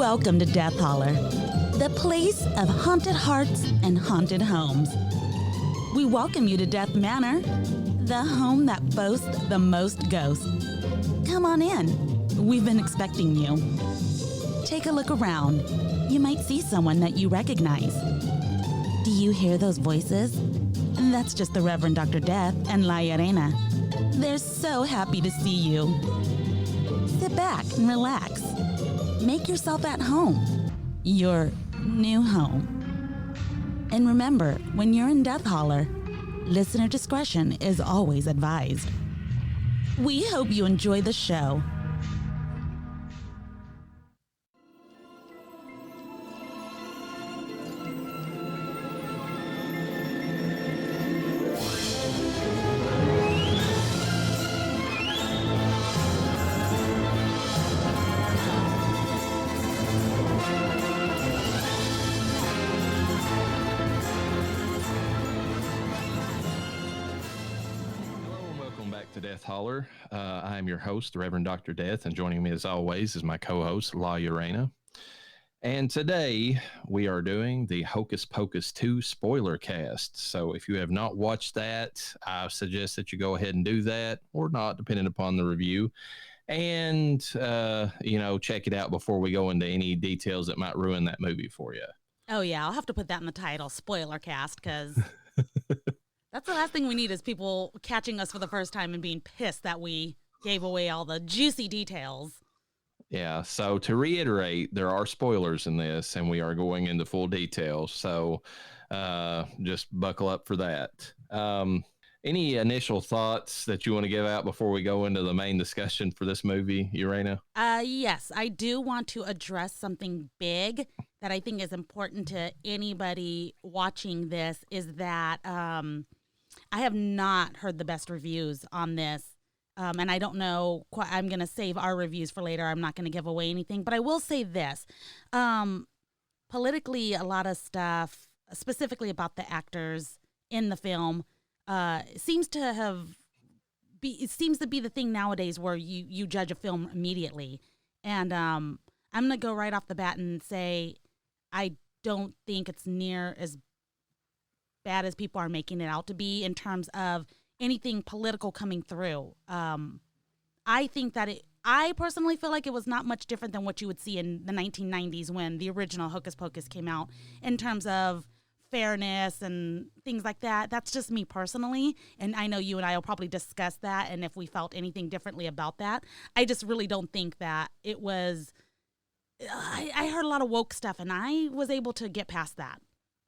Welcome to Death Holler, the place of haunted hearts and haunted homes. We welcome you to Death Manor, the home that boasts the most ghosts. Come on in. We've been expecting you. Take a look around. You might see someone that you recognize. Do you hear those voices? That's just the Reverend Dr. Death and Llareyna. They're so happy to see you. Sit back and relax. Make yourself at home. Your new home. And remember, when you're in Death Holler, listener discretion is always advised. We hope you enjoy the show. Holler. I am your host, Reverend Dr. Death, and joining me as always is my co-host, Llareyna. And today we are doing the Hocus Pocus 2 spoiler cast. So if you have not watched that, I suggest that you go ahead and do that, or not, depending upon the review. And, check it out before we go into any details that might ruin that movie for you. Oh, yeah. I'll have to put that in the title, spoiler cast, because... That's the last thing we need is people catching us for the first time and being pissed that we gave away all the juicy details. Yeah, so to reiterate, there are spoilers in this, and we are going into full detail. So just buckle up for that. Any initial thoughts that you want to give out before we go into the main discussion for this movie, Llareyna? Yes, I do want to address something big that I think is important to anybody watching this, is that I have not heard the best reviews on this, and I don't know. I'm going to save our reviews for later. I'm not going to give away anything, but I will say this. Politically, a lot of stuff, specifically about the actors in the film, seems to be the thing nowadays where you judge a film immediately. And I'm going to go right off the bat and say I don't think it's near as bad as people are making it out to be in terms of anything political coming through. I think that I personally feel like it was not much different than what you would see in the 1990s when the original Hocus Pocus came out in terms of fairness and things like that. That's just me personally. And I know you and I will probably discuss that and if we felt anything differently about that. I just really don't think that it was... I heard a lot of woke stuff and I was able to get past that.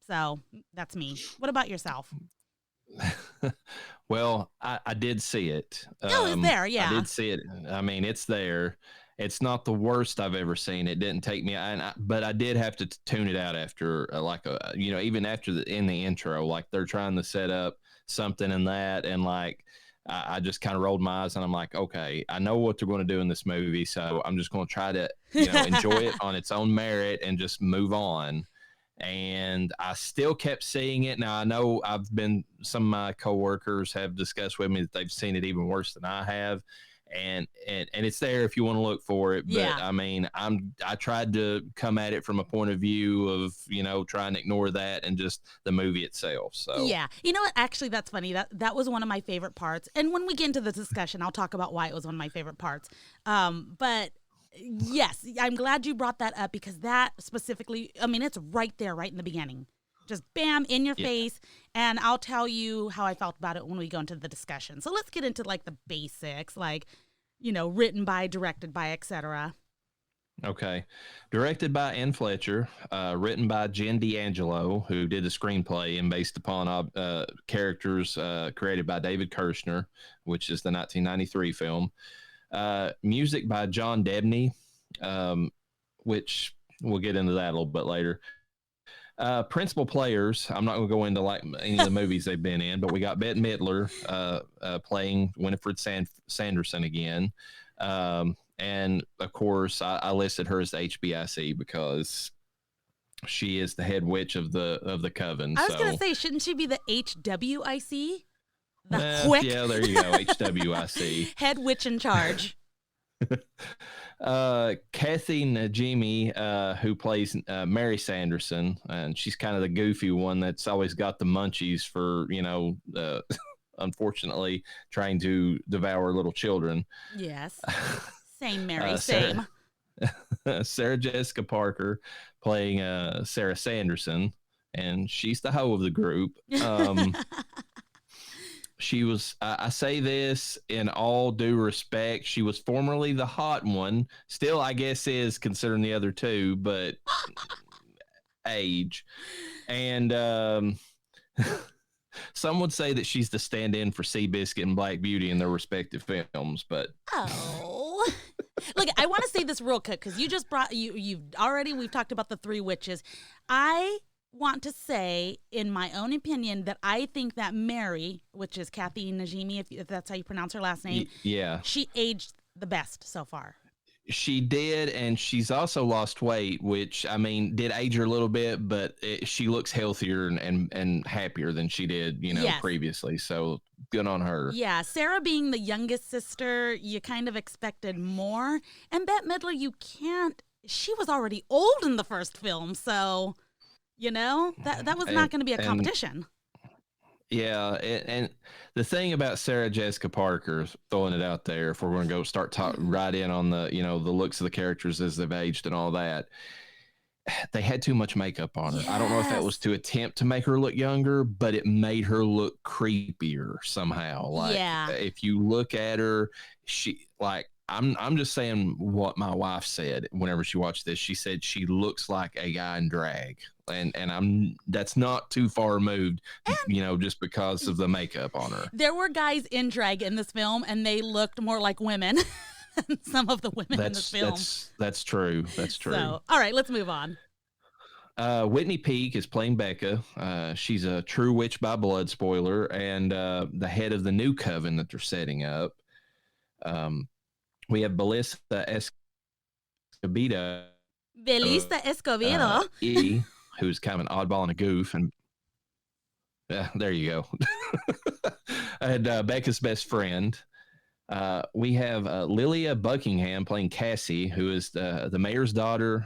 So that's me. What about yourself? Well, I did see it. Oh, it's there, yeah. I did see it. I mean, it's there. It's not the worst I've ever seen. It didn't take me, but I did have to tune it out after, even after in the intro, like they're trying to set up something in that, and like I just kind of rolled my eyes, and I'm like, okay, I know what they're going to do in this movie, so I'm just going to try to, enjoy it on its own merit and just move on. And I still kept seeing it. Now I know some of my coworkers have discussed with me that they've seen it even worse than I have. And it's there if you want to look for it. But yeah. I mean, I tried to come at it from a point of view of, trying to ignore that and just the movie itself. So yeah, you know what? Actually, that's funny. That was one of my favorite parts. And when we get into the discussion, I'll talk about why it was one of my favorite parts. But yes, I'm glad you brought that up because that specifically, I mean, it's right there, right in the beginning. Just bam, in your face. And I'll tell you how I felt about it when we go into the discussion. So let's get into like the basics, like, written by, directed by, etc. Okay. Directed by Ann Fletcher, written by Jen D'Angelo, who did the screenplay and based upon characters created by David Kirshner, which is the 1993 film. Music by John Debney, which we'll get into that a little bit later. Principal players, I'm not going to go into like any of the movies they've been in, but we got Bette Midler playing Winifred Sanderson again. And of course, I listed her as the HBIC because she is the head witch of the coven. I was going to say, shouldn't she be the HWIC? The quick. Yeah, there you go. HWIC. Head witch in charge. Kathy Najimy, who plays Mary Sanderson, and she's kind of the goofy one that's always got the munchies for, unfortunately, trying to devour little children. Yes. Same, Mary. Sarah, Same. Sarah Jessica Parker playing Sarah Sanderson, and she's the hoe of the group. She was, I say this in all due respect, she was formerly the hot one. Still, I guess, is considering the other two, but age. And some would say that she's the stand-in for Seabiscuit and Black Beauty in their respective films, but Oh. Look, I want to say this real quick because you just brought we've talked about the three witches. I want to say, in my own opinion, that I think that Mary, which is Kathy Najimy, if that's how you pronounce her last name, yeah, she aged the best so far. She did, and she's also lost weight, which, I mean, did age her a little bit, but she looks healthier and happier than she did, Yes. previously. So good on her. Yeah, Sarah being the youngest sister, you kind of expected more. And Bette Midler, she was already old in the first film, so, that was not going to be a competition. Yeah, and the thing about Sarah Jessica Parker, throwing it out there, if we're going to go start talking right in on the, the looks of the characters as they've aged and all that, they had too much makeup on her. Yes. I don't know if that was to attempt to make her look younger, but it made her look creepier somehow. Like, if you look at her, I'm just saying what my wife said whenever she watched this. She said she looks like a guy in drag. And that's not too far removed, just because of the makeup on her. There were guys in drag in this film, and they looked more like women than some of the women in this film. That's true. That's true. So, all right, let's move on. Whitney Peak is playing Becca. She's a true witch by blood, spoiler, and the head of the new coven that they're setting up. We have Belissa Escobedo. Who's kind of an oddball and a goof, and there you go. And Becca's best friend. We have Lilia Buckingham playing Cassie, who is the mayor's daughter,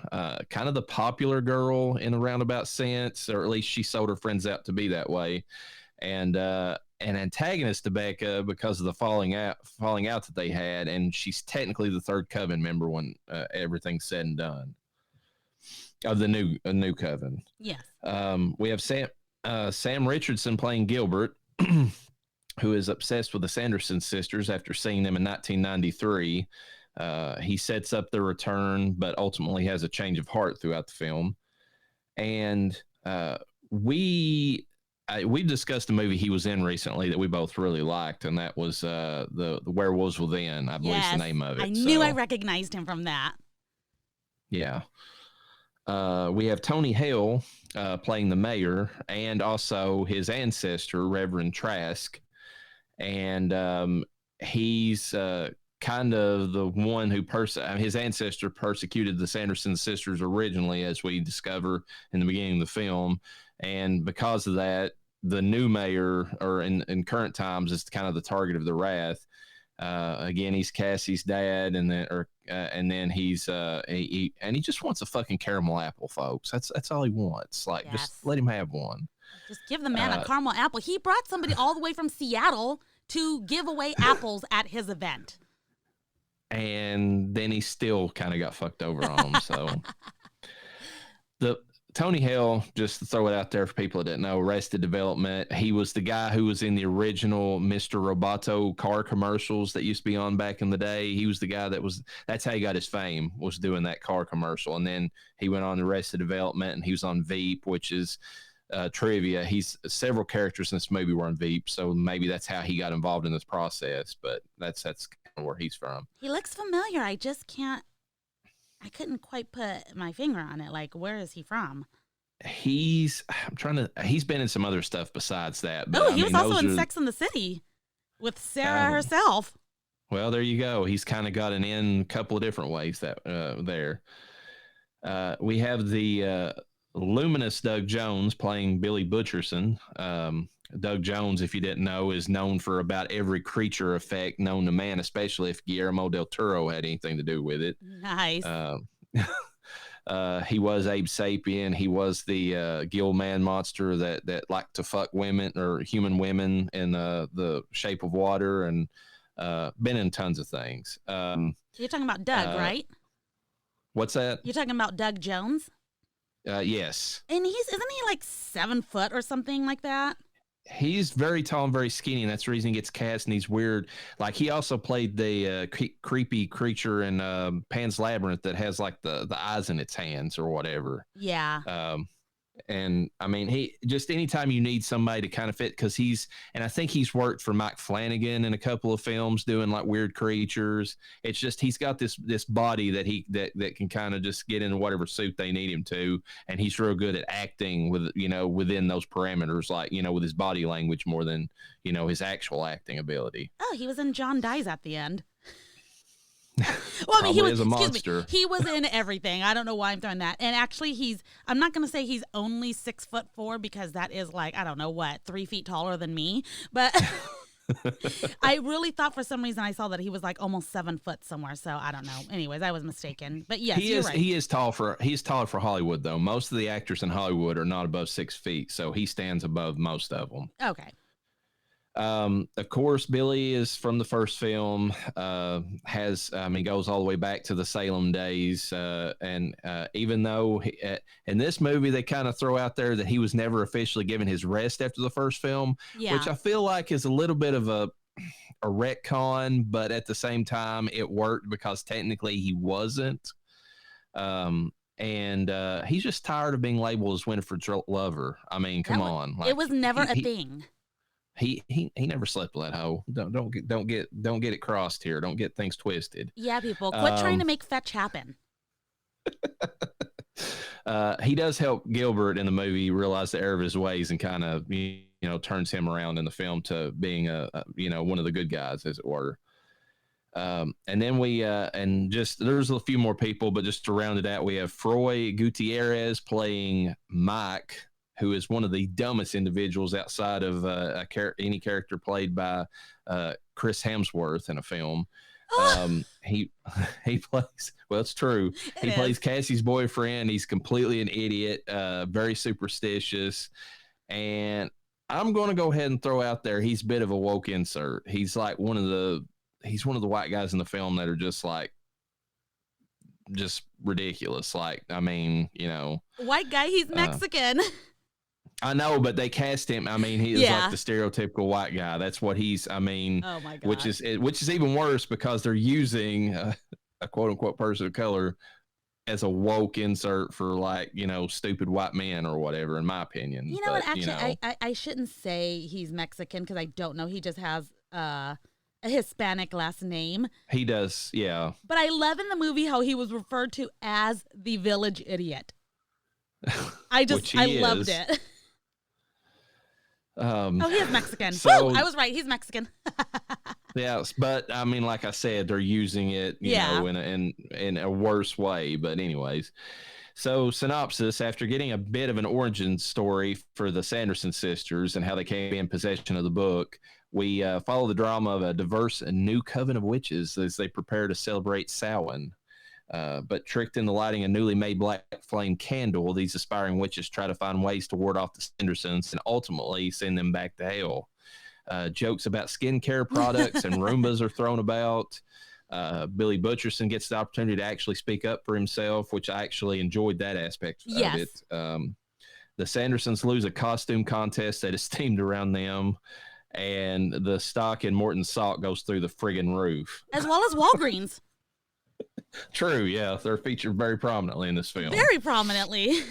kind of the popular girl in a roundabout sense, or at least she sold her friends out to be that way, and an antagonist to Becca because of the falling out that they had, and she's technically the third coven member when everything's said and done. Of the new coven. Yes. We have Sam Richardson playing Gilbert, who is obsessed with the Sanderson sisters after seeing them in 1993. He sets up their return, but ultimately has a change of heart throughout the film. And we discussed a movie he was in recently that we both really liked, and that was the Werewolves Within, I believe is the name of it. I knew I recognized him from that. Yeah. We have Tony Hale playing the mayor, and also his ancestor, Reverend Trask. And he's kind of the one who his ancestor persecuted the Sanderson sisters originally, as we discover in the beginning of the film. And because of that, the new mayor, or in current times, is kind of the target of the wrath. Again, he's Cassie's dad, and then he's he just wants a fucking caramel apple, folks. That's all he wants. Like, just let him have one. Just give the man a caramel apple. He brought somebody all the way from Seattle to give away apples at his event. And then he still kind of got fucked over on them. So Tony Hale, just to throw it out there for people that didn't know, Arrested Development. He was the guy who was in the original Mr. Roboto car commercials that used to be on back in the day. He was the guy that's how he got his fame, was doing that car commercial. And then he went on to Arrested Development, and he was on Veep, which is trivia. Several characters in this movie were on Veep, so maybe that's how he got involved in this process. But that's kind of where he's from. He looks familiar. I couldn't quite put my finger on it. Like, where is he from? He's been in some other stuff besides that. But, he was also in Sex and the City with Sarah herself. Well, there you go. He's kind of got an in a couple of different ways that there. We have the luminous Doug Jones playing Billy Butcherson. Doug Jones, if you didn't know, is known for about every creature effect known to man, especially if Guillermo del Toro had anything to do with it. Nice. He was Abe Sapien. He was the gill man monster that liked to fuck women or human women in the Shape of Water, and been in tons of things. You're talking about Doug, right? What's that? You're talking about Doug Jones? Yes. And isn't he like 7 foot or something like that? He's very tall and very skinny, and that's the reason he gets cast in these weird. Like, he also played the creepy creature in Pan's Labyrinth that has like the eyes in its hands or whatever. Yeah. And I mean, he just anytime you need somebody to kind of fit, because and I think he's worked for Mike Flanagan in a couple of films doing like weird creatures. It's just he's got this body that can kind of just get into whatever suit they need him to, and he's real good at acting within those parameters, like with his body language more than his actual acting ability. Oh, he was in John Dies at the end. Well, I mean, he was a monster. He was in everything. I don't know why I'm throwing that. And actually, I'm not going to say he's only 6'4" because that is like, I don't know what, 3 feet taller than me. But I really thought for some reason I saw that he was like almost 7 foot somewhere. So I don't know. Anyways, I was mistaken. But yes, you're right. He's taller for Hollywood, though. Most of the actors in Hollywood are not above 6 feet, so he stands above most of them. Okay. Of course, Billy is from the first film, goes all the way back to the Salem days. And even though in this movie, they kind of throw out there that he was never officially given his rest after the first film, which I feel like is a little bit of a retcon, but at the same time, it worked because technically he wasn't. And he's just tired of being labeled as Winifred's lover. I mean, come on. Like, it was never a thing. He never slept with that hoe. Don't get it crossed here. Don't get things twisted. Yeah, people, quit trying to make fetch happen. He does help Gilbert in the movie realize the error of his ways and kind of turns him around in the film to being one of the good guys, as it were. And then there's a few more people, but just to round it out, we have Froy Gutierrez playing Mike, who is one of the dumbest individuals outside of any character played by Chris Hemsworth in a film. He plays, well, it's true. He plays Cassie's boyfriend. He's completely an idiot, very superstitious. And I'm going to go ahead and throw out there, he's a bit of a woke insert. He's like one of the white guys in the film that are just like, just ridiculous. Like, I mean, white guy, he's Mexican. I know, but they cast him. I mean, he is like the stereotypical white guy. That's what he's. I mean, oh my God. which is even worse because they're using a quote unquote person of color as a woke insert for like stupid white men or whatever. In my opinion, what? Actually, I shouldn't say he's Mexican because I don't know. He just has a Hispanic last name. He does, yeah. But I love in the movie how he was referred to as the village idiot. I loved it. He is Mexican. So, woo, I was right. He's Mexican. Yes, but I mean, like I said, they're using it, in a worse way. But anyways, so synopsis: after getting a bit of an origin story for the Sanderson sisters and how they came in possession of the book, we follow the drama of a diverse and new coven of witches as they prepare to celebrate Samhain. But tricked into lighting a newly made black flame candle, these aspiring witches try to find ways to ward off the Sandersons and ultimately send them back to hell. Jokes about skincare products and Roombas are thrown about. Billy Butcherson gets the opportunity to actually speak up for himself, which I actually enjoyed that aspect of it. The Sandersons lose a costume contest that is themed around them, and the stock in Morton Salt goes through the friggin' roof. As well as Walgreens. True, yeah. They're featured very prominently in this film. Very prominently.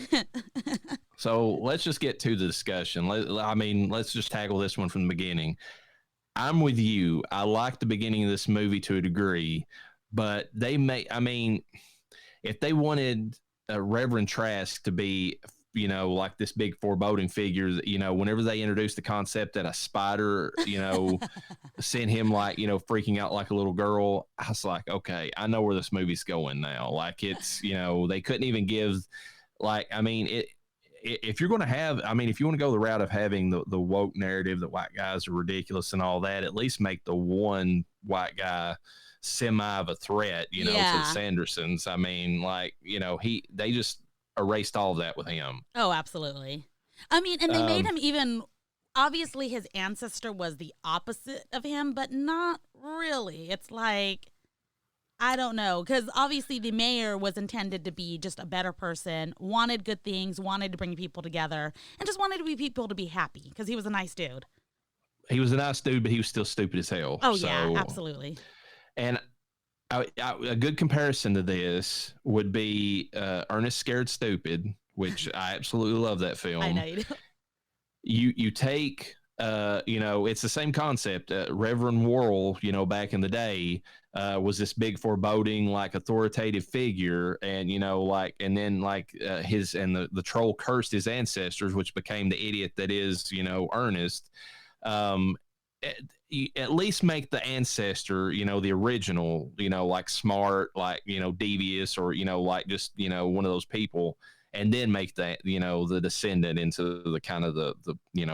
So let's just get to the discussion. Let's just tackle this one from the beginning. I'm with you. I like the beginning of this movie to a degree, but if they wanted Reverend Trask to be, like this big foreboding figure, whenever they introduced the concept that a spider, sent him like, freaking out like a little girl, I was like, okay, I know where this movie's going now. Like it's, they couldn't even give if you're going to have, I mean, if you want to go the route of having the woke narrative that white guys are ridiculous and all that, at least make the one white guy semi of a threat, to the Sandersons. I mean, like, they just erased all of that with him. Oh, absolutely. I mean, and they made him even, obviously his ancestor was the opposite of him, but not really. It's like, I don't know, because obviously the mayor was intended to be just a better person, wanted good things, wanted to bring people together, and just wanted people to be happy because he was a nice dude. He was a nice dude, but he was still stupid as hell. Oh, yeah, absolutely. And a good comparison to this would be Ernest Scared Stupid, which I absolutely love that film. I know you do. You take, it's the same concept. Reverend Worrell, back in the day, was this big foreboding, like authoritative figure, and the troll cursed his ancestors, which became the idiot that is, Ernest. At least make the ancestor, the original, like smart, like, devious, or, like just, one of those people, and then make that, the descendant into the kind of the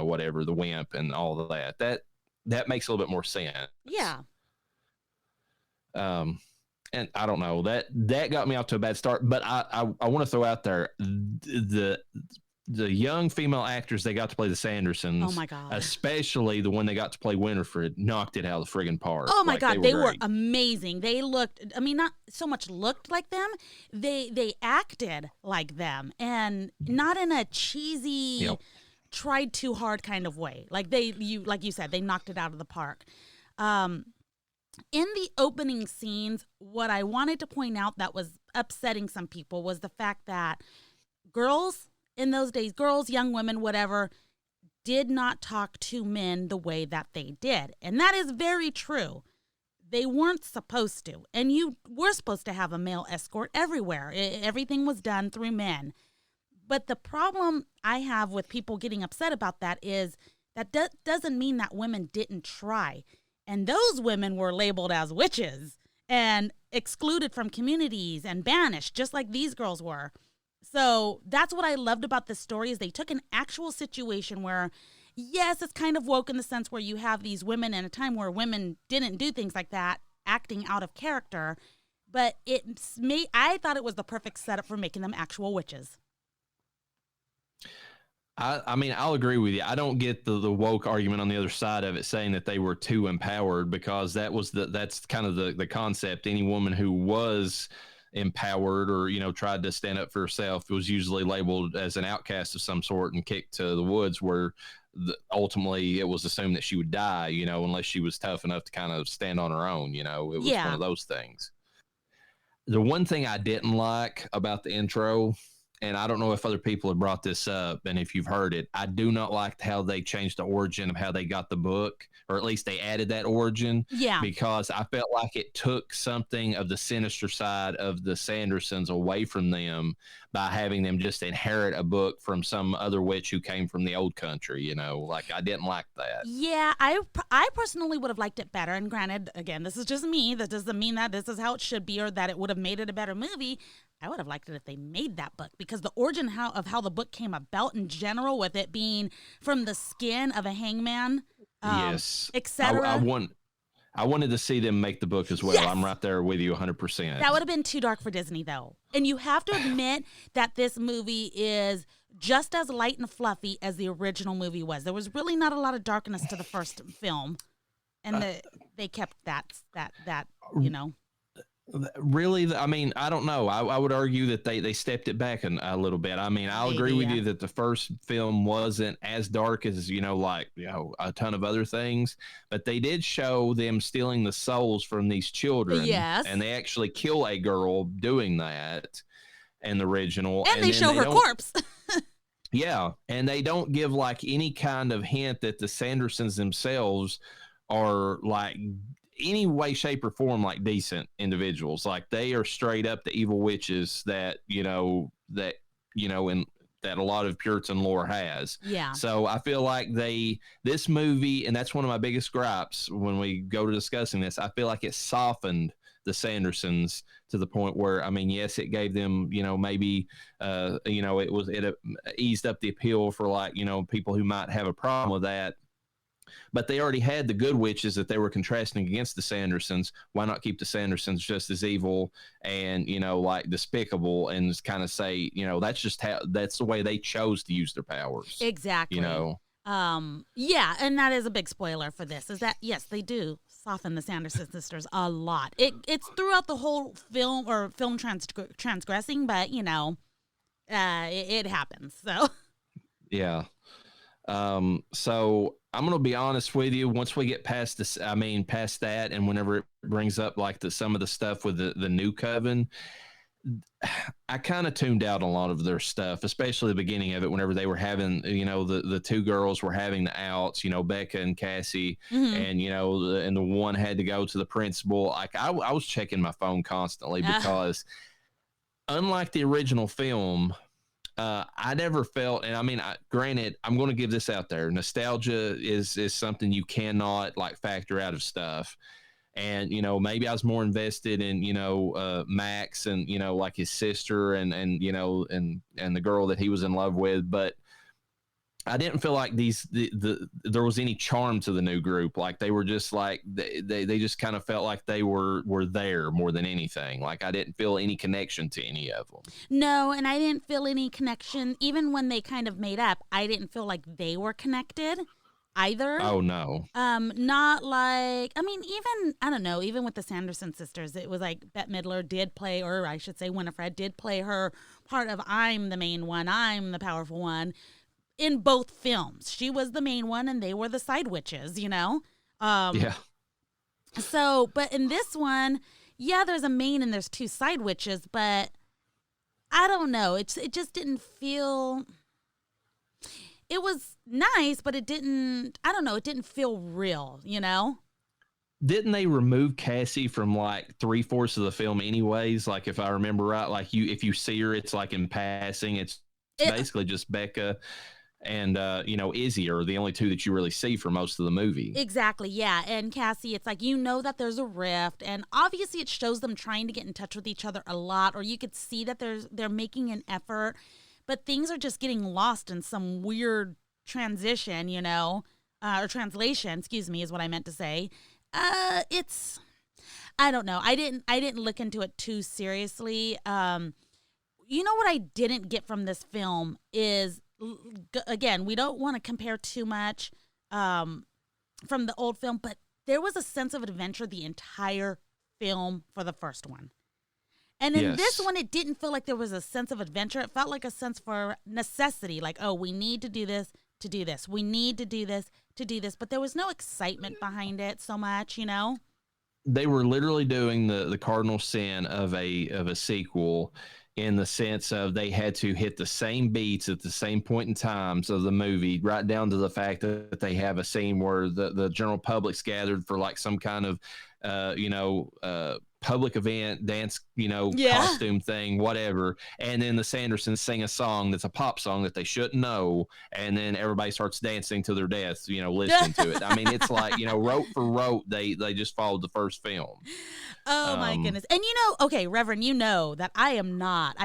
whatever, the wimp and all of that. That makes a little bit more sense. Yeah. And I don't know, that got me off to a bad start, but I want to throw out there the young female actors they got to play the Sandersons. Oh my God. Especially the one they got to play Winifred, knocked it out of the friggin' park. Oh my God. They were amazing. They looked, I mean, not so much looked like them. They acted like them, and not in a cheesy, tried too hard kind of way. Like like you said, they knocked it out of the park. In the opening scenes, what I wanted to point out that was upsetting some people was the fact that girls in those days, girls, young women, whatever, did not talk to men the way that they did. And that is very true. They weren't supposed to. And you were supposed to have a male escort everywhere. Everything was done through men. But the problem I have with people getting upset about that is that doesn't mean that women didn't try. And those women were labeled as witches and excluded from communities and banished, just like these girls were. So that's what I loved about this story is they took an actual situation where, yes, it's kind of woke in the sense where you have these women in a time where women didn't do things like that, acting out of character. But I thought it was the perfect setup for making them actual witches. I mean, I'll agree with you. I don't get the woke argument on the other side of it saying that they were too empowered, because that's kind of the concept. Any woman who was empowered or, tried to stand up for herself was usually labeled as an outcast of some sort and kicked to the woods, where ultimately it was assumed that she would die, unless she was tough enough to kind of stand on her own. It was one of those things. The one thing I didn't like about the intro, and I don't know if other people have brought this up and if you've heard it, I do not like how they changed the origin of how they got the book, or at least they added that origin. Yeah. Because I felt like it took something of the sinister side of the Sandersons away from them by having them just inherit a book from some other witch who came from the old country, like I didn't like that. Yeah, I personally would have liked it better. And granted, again, this is just me. That doesn't mean that this is how it should be or that it would have made it a better movie. I would have liked it if they made that book, because the origin of how the book came about in general, with it being from the skin of a hangman, yes, etc. I wanted to see them make the book as well. Yes! I'm right there with you 100%. That would have been too dark for Disney, though. And you have to admit that this movie is just as light and fluffy as the original movie was. There was really not a lot of darkness to the first film, and they kept that. Really, I mean, I don't know. I would argue that they stepped it back a little bit. I mean, I'll agree with you that the first film wasn't as dark as, a ton of other things, but they did show them stealing the souls from these children. Yes. And they actually kill a girl doing that in the original. And they show her corpse. Yeah. And they don't give like any kind of hint that the Sandersons themselves are like any way, shape, or form like decent individuals. Like they are straight up the evil witches that, and that a lot of Puritan lore has. Yeah. So I feel like this movie, and that's one of my biggest gripes when we go to discussing this, I feel like it softened the Sandersons to the point where, I mean, yes, it gave them, maybe, it eased up the appeal for, like, people who might have a problem with that. But they already had the good witches that they were contrasting against the Sandersons. Why not keep the Sandersons just as evil and, like despicable, and kind of say, that's the way they chose to use their powers. Exactly. Yeah, and that is a big spoiler for this, is that, yes, they do soften the Sanderson sisters a lot. It's throughout the whole film, or film transgressing, but, it happens, so. Yeah. So I'm going to be honest with you. Once we get past this, past that, and whenever it brings up like some of the stuff with the new coven, I kind of tuned out a lot of their stuff, especially the beginning of it, whenever they were having, the two girls were having the outs, Becca and Cassie, Mm-hmm. and, and the one had to go to the principal. Like I was checking my phone constantly because unlike the original film, I never felt, and granted, I'm going to give this out there. Nostalgia is something you cannot like factor out of stuff. And, maybe I was more invested in, Max and, like his sister and the girl that he was in love with. But I didn't feel like there was any charm to the new group. Like they were just like, they just kind of felt like they were there more than anything. Like I didn't feel any connection to any of them. No, and I didn't feel any connection. Even when they kind of made up, I didn't feel like they were connected either. Oh, no. Not like, even, I don't know, even with the Sanderson sisters, it was like Bette Midler did play, or I should say Winifred did play her part of I'm the main one, I'm the powerful one. In both films, she was the main one and they were the side witches, Yeah. So, but in this one, yeah, there's a main and there's two side witches, but I don't know. It just didn't feel. It was nice, but it didn't. I don't know. It didn't feel real, Didn't they remove Cassie from like 3/4 of the film, anyways? Like if I remember right, like if you see her, it's like in passing. It's basically just Becca and Izzy are the only two that you really see for most of the movie. Exactly, yeah. And Cassie, it's like, that there's a rift, and obviously it shows them trying to get in touch with each other a lot, or you could see that they're making an effort, but things are just getting lost in some weird transition, or translation, excuse me, is what I meant to say. It's, I don't know. I didn't look into it too seriously. What I didn't get from this film is, again, we don't want to compare too much from the old film, but there was a sense of adventure the entire film for the first one. And in this one, it didn't feel like there was a sense of adventure. It felt like a sense for necessity, like, oh, we need to do this to do this. We need to do this to do this. But there was no excitement behind it so much, They were literally doing the cardinal sin of a sequel, in the sense of they had to hit the same beats at the same point in times of the movie, right down to the fact that they have a scene where the general public's gathered for like some kind of, public event, dance, costume thing, whatever. And then the Sandersons sing a song that's a pop song that they shouldn't know. And then everybody starts dancing to their deaths, listening to it. It's like, rote for rote, they just followed the first film. Oh my goodness. And okay, Reverend, that I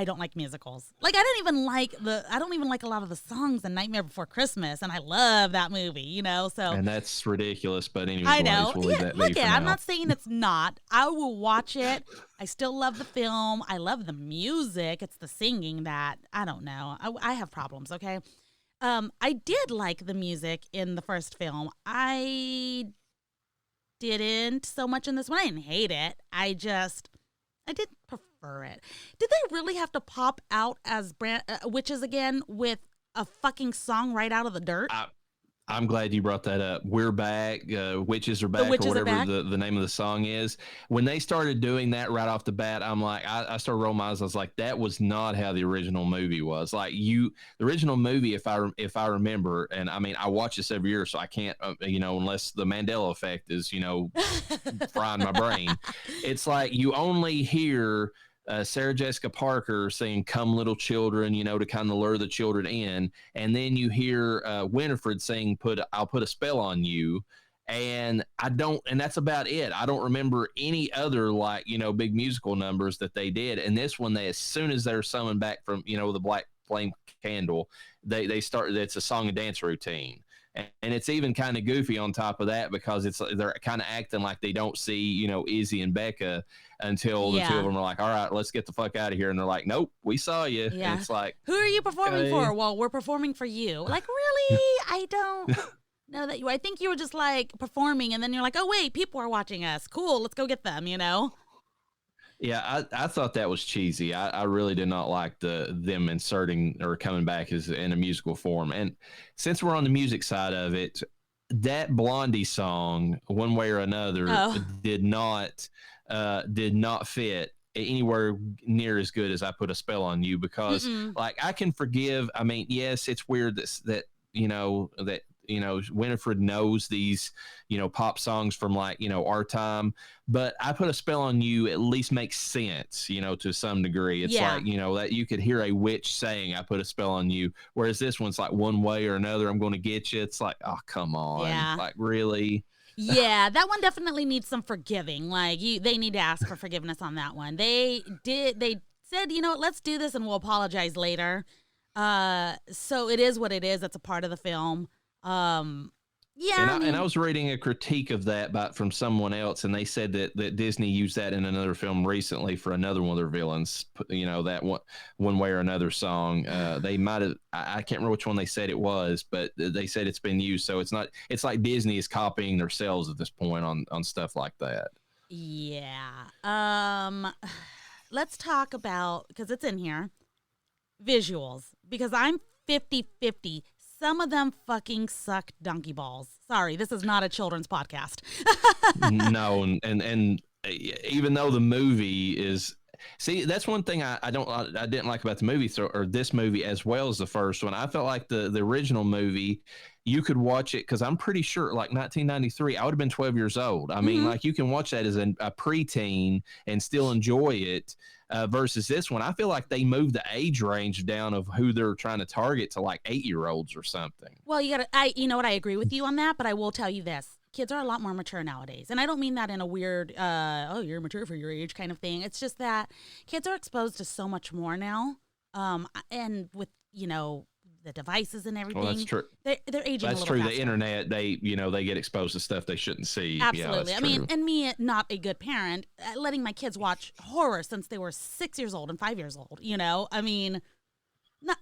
don't like musicals. Like I don't even like a lot of the songs in Nightmare Before Christmas, and I love that movie, so. And that's ridiculous, but anyway, I know. Look, I'm not saying it's not. I will watch it. I still love the film. I love the music. It's the singing that, I don't know. I have problems, okay? I did like the music in the first film. I didn't so much in this one. I didn't hate it. I did prefer it. Did they really have to pop out as witches again with a fucking song right out of the dirt? I'm glad you brought that up. We're back. Witches are back, or whatever the name of the song is. When they started doing that right off the bat, I'm like, I started rolling my eyes. I was like, that was not how the original movie was. Like the original movie, if I remember, and I watch this every year, so I can't, unless the Mandela effect is, frying my brain. It's like you only hear Sarah Jessica Parker saying "Come, little children," to kind of lure the children in, and then you hear Winifred saying "I'll put a spell on you." And that's about it. I don't remember any other big musical numbers that they did. And this one, as soon as they're summoned back from, the Black Flame Candle, they start, it's a song and dance routine. And it's even kind of goofy on top of that because they're kind of acting like they don't see, Izzy and Becca until the two of them are like, all right, let's get the fuck out of here. And they're like, nope, we saw you. Yeah. And it's like, who are you performing for? Well, we're performing for you. Like, really? I don't know that I think you were just like performing and then you're like, oh, wait, people are watching us. Cool. Let's go get them, Yeah, I thought that was cheesy. I really did not like them inserting or coming back as in a musical form. And since we're on the music side of it, that Blondie song, One Way or Another, did not fit anywhere near as good as I Put a Spell on You because I can forgive. I mean, yes, it's weird that Winifred knows these, pop songs from our time, but I Put a Spell on You at least makes sense, to some degree. It's like, that you could hear a witch saying, I put a spell on you. Whereas this one's like one way or another, I'm going to get you. It's like, oh, come on. Yeah. Like, really? Yeah, that one definitely needs some forgiving. They need to ask for forgiveness on that one. They said, let's do this and we'll apologize later. So it is what it is. That's a part of the film. And I was reading a critique of that from someone else, and they said that Disney used that in another film recently for another one of their villains. That one way or another song. They might have. I can't remember which one they said it was, but they said it's been used. So it's not. It's like Disney is copying themselves at this point on stuff like that. Yeah. Let's talk about, because it's in here, visuals, because I'm 50-50. Some of them fucking suck donkey balls. Sorry, this is not a children's podcast. No, and even though the movie is, see, that's one thing I didn't like about the movie or this movie as well as the first one. I felt like the original movie, you could watch it because I'm pretty sure, like 1993, I would have been 12 years old. I mean, like you can watch that as a preteen and still enjoy it. Versus this one, I feel like they moved the age range down of who they're trying to target to like 8-year-olds or something. Well, you know what, I agree with you on that, but I will tell you this. Kids are a lot more mature nowadays. And I don't mean that in a weird, you're mature for your age kind of thing. It's just that kids are exposed to so much more now. And with, the devices and everything. Well, that's true. They're aging that's a little true. faster. The internet, they get exposed to stuff they shouldn't see. Absolutely. Yeah, I mean, and me, not a good parent, letting my kids watch horror since they were 6 years old and 5 years old. I mean,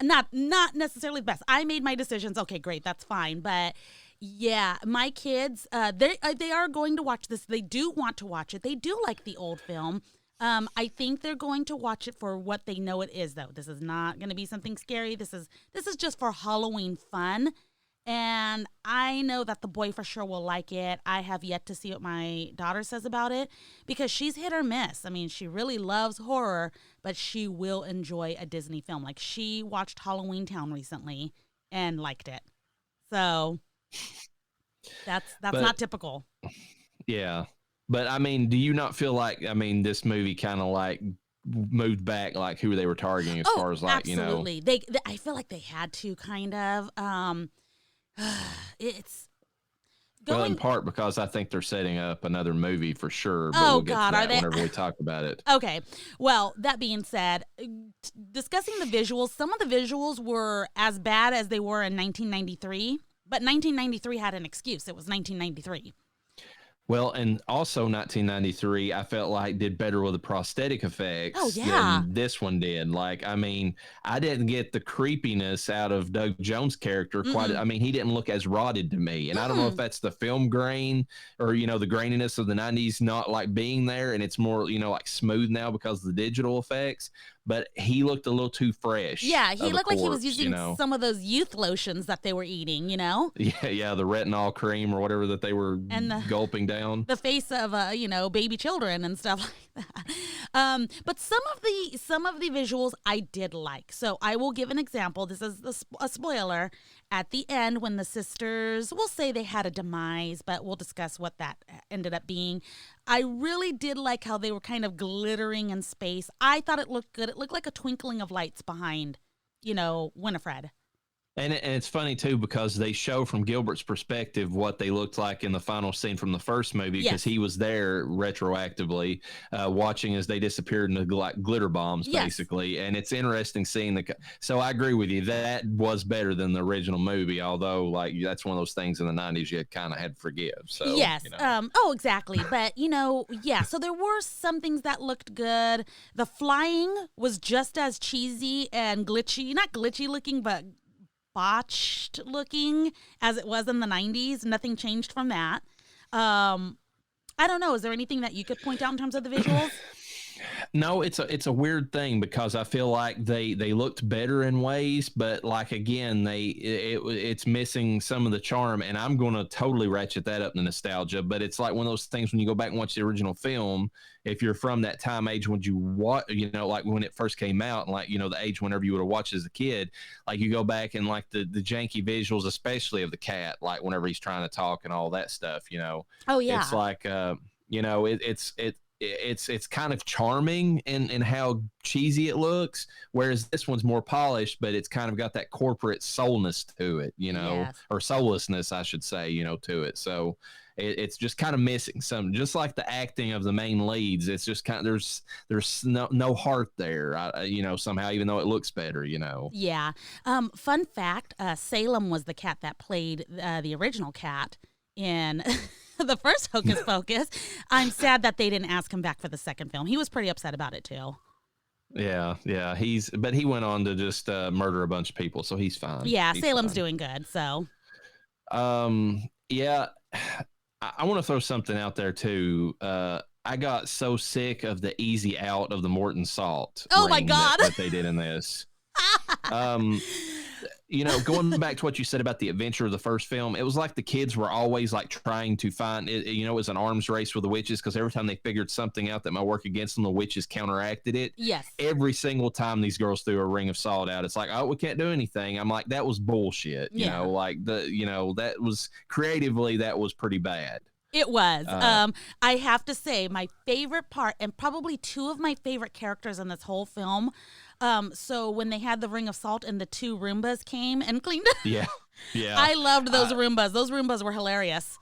not necessarily the best. I made my decisions. Okay, great, that's fine. But yeah, my kids, they are going to watch this. They do want to watch it. They do like the old film. I think they're going to watch it for what they know it is, though. This is not going to be something scary. This is just for Halloween fun. And I know that the boy for sure will like it. I have yet to see what my daughter says about it because she's hit or miss. I mean, she really loves horror, but she will enjoy a Disney film. Like, she watched Halloween Town recently and liked it. So that's not typical. Yeah. But, I mean, do you not feel like, this movie kind of, like, moved back, like, who they were targeting as far as, like, absolutely. I feel like they had to, kind of. It's going... Well, in part because I think they're setting up another movie for sure. But we'll get to that are they? Whenever we talk about it. Okay. Well, that being said, discussing the visuals, some of the visuals were as bad as they were in 1993. But 1993 had an excuse. It was 1993. Well, and also 1993, I felt like did better with the prosthetic effects than this one did. Like, I didn't get the creepiness out of Doug Jones' character quite. He didn't look as rotted to me. And I don't know if that's the film grain or, the graininess of the 90s not like being there. And it's more, like smooth now because of the digital effects. But he looked a little too fresh. Yeah, he looked like he was using some of those youth lotions that they were eating, Yeah, the retinol cream or whatever that they were gulping down. The face of, baby children and stuff like that. But some of the visuals I did like. So I will give an example. This is a spoiler. At the end, when the sisters, we'll say they had a demise, but we'll discuss what that ended up being. I really did like how they were kind of glittering in space. I thought it looked good. It looked like a twinkling of lights behind, Winifred. And it's funny, too, because they show from Gilbert's perspective what they looked like in the final scene from the first movie, because he was there retroactively watching as they disappeared into glitter bombs, basically. And it's interesting seeing so I agree with you. That was better than the original movie, although, like, that's one of those things in the 90s you kind of had to forgive. So, yes. Exactly. But, so there were some things that looked good. The flying was just as cheesy and glitchy. Not glitchy looking, but botched looking as it was in the 90s. Nothing changed from that. I don't know. Is there anything that you could point out in terms of the visuals? No, it's a weird thing, because I feel like they looked better in ways, but like, again, it's missing some of the charm, and I'm going to totally ratchet that up to nostalgia. But it's like one of those things when you go back and watch the original film, if you're from that time age when you watch, like when it first came out, and like, the age whenever you would have watched as a kid, like you go back and like the janky visuals, especially of the cat, like whenever he's trying to talk and all that stuff, Oh yeah. It's like, it's kind of charming in how cheesy it looks, whereas this one's more polished, but it's kind of got that corporate soulness to it, or soullessness, I should say, to it. So it's just kind of missing some, just like the acting of the main leads. It's just kind of, there's no heart there, somehow, even though it looks better, Yeah. Fun fact, Salem was the cat that played the original cat in the first Hocus Pocus. I'm sad that they didn't ask him back for the second film. He was pretty upset about it too. Yeah. But he went on to just murder a bunch of people, so he's fine. Yeah, Salem's doing good. So, yeah, I want to throw something out there too. I got so sick of the easy out of the Morton salt. Oh my God, that they did in this. Going back to what you said about the adventure of the first film, it was like the kids were always like trying to find it. It was an arms race with the witches, because every time they figured something out that might work against them, the witches counteracted it. Yes. Every single time these girls threw a ring of salt out, it's like, oh, we can't do anything. I'm like, that was bullshit. That was creatively, that was pretty bad. It was. I have to say, my favorite part, and probably two of my favorite characters in this whole film. So when they had the ring of salt and the two Roombas came and cleaned it. Yeah. I loved those Roombas. Those Roombas were hilarious.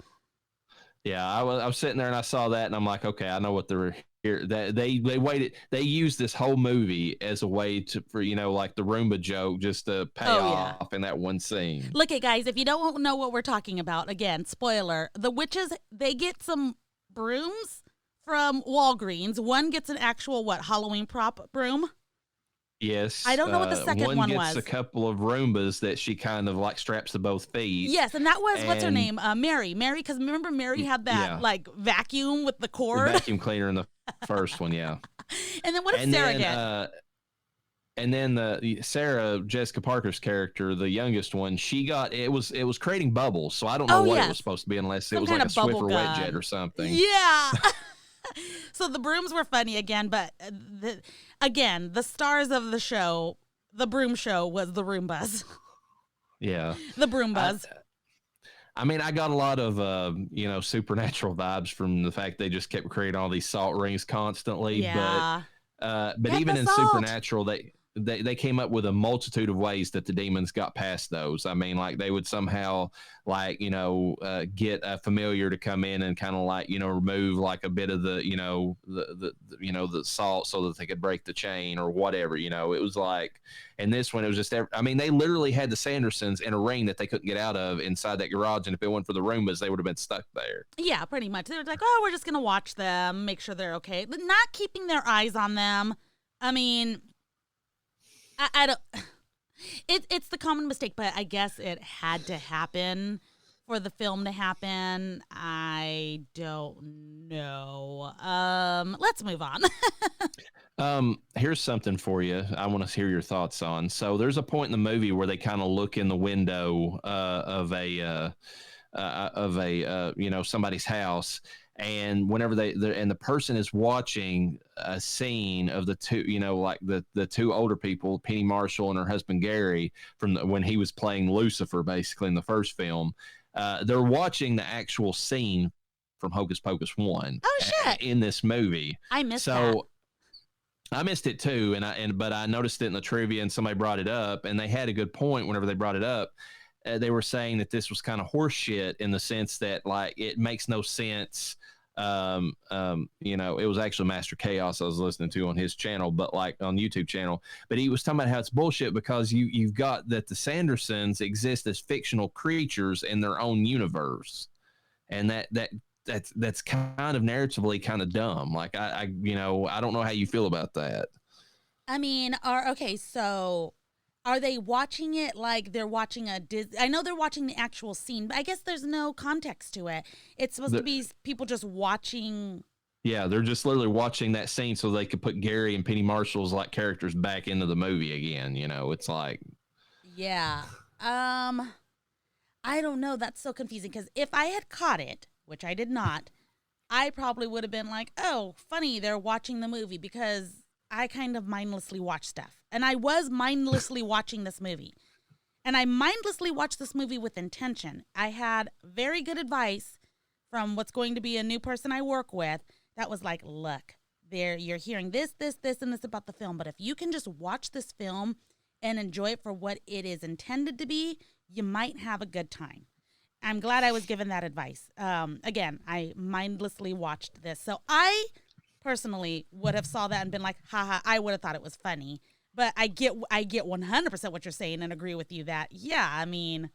Yeah, I was sitting there and I saw that and I'm like, okay, I know what they're here. That they waited. They used this whole movie as a way for like the Roomba joke, just to pay off in that one scene. Look at guys, if you don't know what we're talking about, again, spoiler: the witches, they get some brooms from Walgreens. One gets an actual Halloween prop broom. Yes. I don't know what the second one was. One gets a couple of Roombas that she kind of like straps to both feet. Yes, and that was, what's her name? Mary, because remember Mary had that like vacuum with the cord? The vacuum cleaner in the first one, yeah. And then what did Sarah get? And then Sarah, Jessica Parker's character, the youngest one, she got, it was creating bubbles. So I don't know what it was supposed to be, unless it was like a Swiffer wet jet or something. Yeah. So the brooms were funny again, but the stars of the show, the broom show, was the Roombas. Yeah. The Broombas. I mean, I got a lot of, supernatural vibes from the fact they just kept creating all these salt rings constantly. Yeah. But even in salt. Supernatural, they came up with a multitude of ways that the demons got past those. I mean, like they would somehow get a familiar to come in and kind of remove like a bit of the salt so that they could break the chain or whatever. It was like, and this one, it was just, they literally had the Sandersons in a ring that they couldn't get out of inside that garage. And if it wasn't for the Roombas, they would have been stuck there. Yeah, pretty much. They were like, oh, we're just going to watch them, make sure they're okay. But not keeping their eyes on them. I mean, I don't. It's the common mistake, but I guess it had to happen for the film to happen. I don't know. Let's move on. Here's something for you. I want to hear your thoughts on. So there's a point in the movie where they kind of look in the window of somebody's house. And whenever and the person is watching a scene of the two, the two older people, Penny Marshall and her husband Gary, from when he was playing Lucifer, basically in the first film, they're watching the actual scene from Hocus Pocus 1 Oh shit! in this movie. I missed that. I missed it too, but I noticed it in the trivia, and somebody brought it up, and they had a good point whenever they brought it up. They were saying that this was kind of horse shit in the sense that like it makes no sense. It was actually Master Chaos I was listening to on his channel, but like on YouTube channel. But he was talking about how it's bullshit because you've got that the Sandersons exist as fictional creatures in their own universe, and that's kind of narratively kind of dumb. Like I don't know how you feel about that. I mean, so are they watching it like they're watching I know they're watching the actual scene, but I guess there's no context to it. It's supposed to be people just watching. Yeah, they're just literally watching that scene so they could put Gary and Penny Marshall's like characters back into the movie again. It's like, yeah. I don't know. That's so confusing because if I had caught it, which I did not, I probably would have been like, oh, funny, they're watching the movie, because I kind of mindlessly watch stuff. And I was mindlessly watching this movie. And I mindlessly watched this movie with intention. I had very good advice from what's going to be a new person I work with that was like, look, you're hearing this, and this about the film. But if you can just watch this film and enjoy it for what it is intended to be, you might have a good time. I'm glad I was given that advice. Again, I mindlessly watched this. So I personally would have saw that and been like, haha, I would have thought it was funny. But I get 100% what you're saying and agree with you that, yeah, I mean,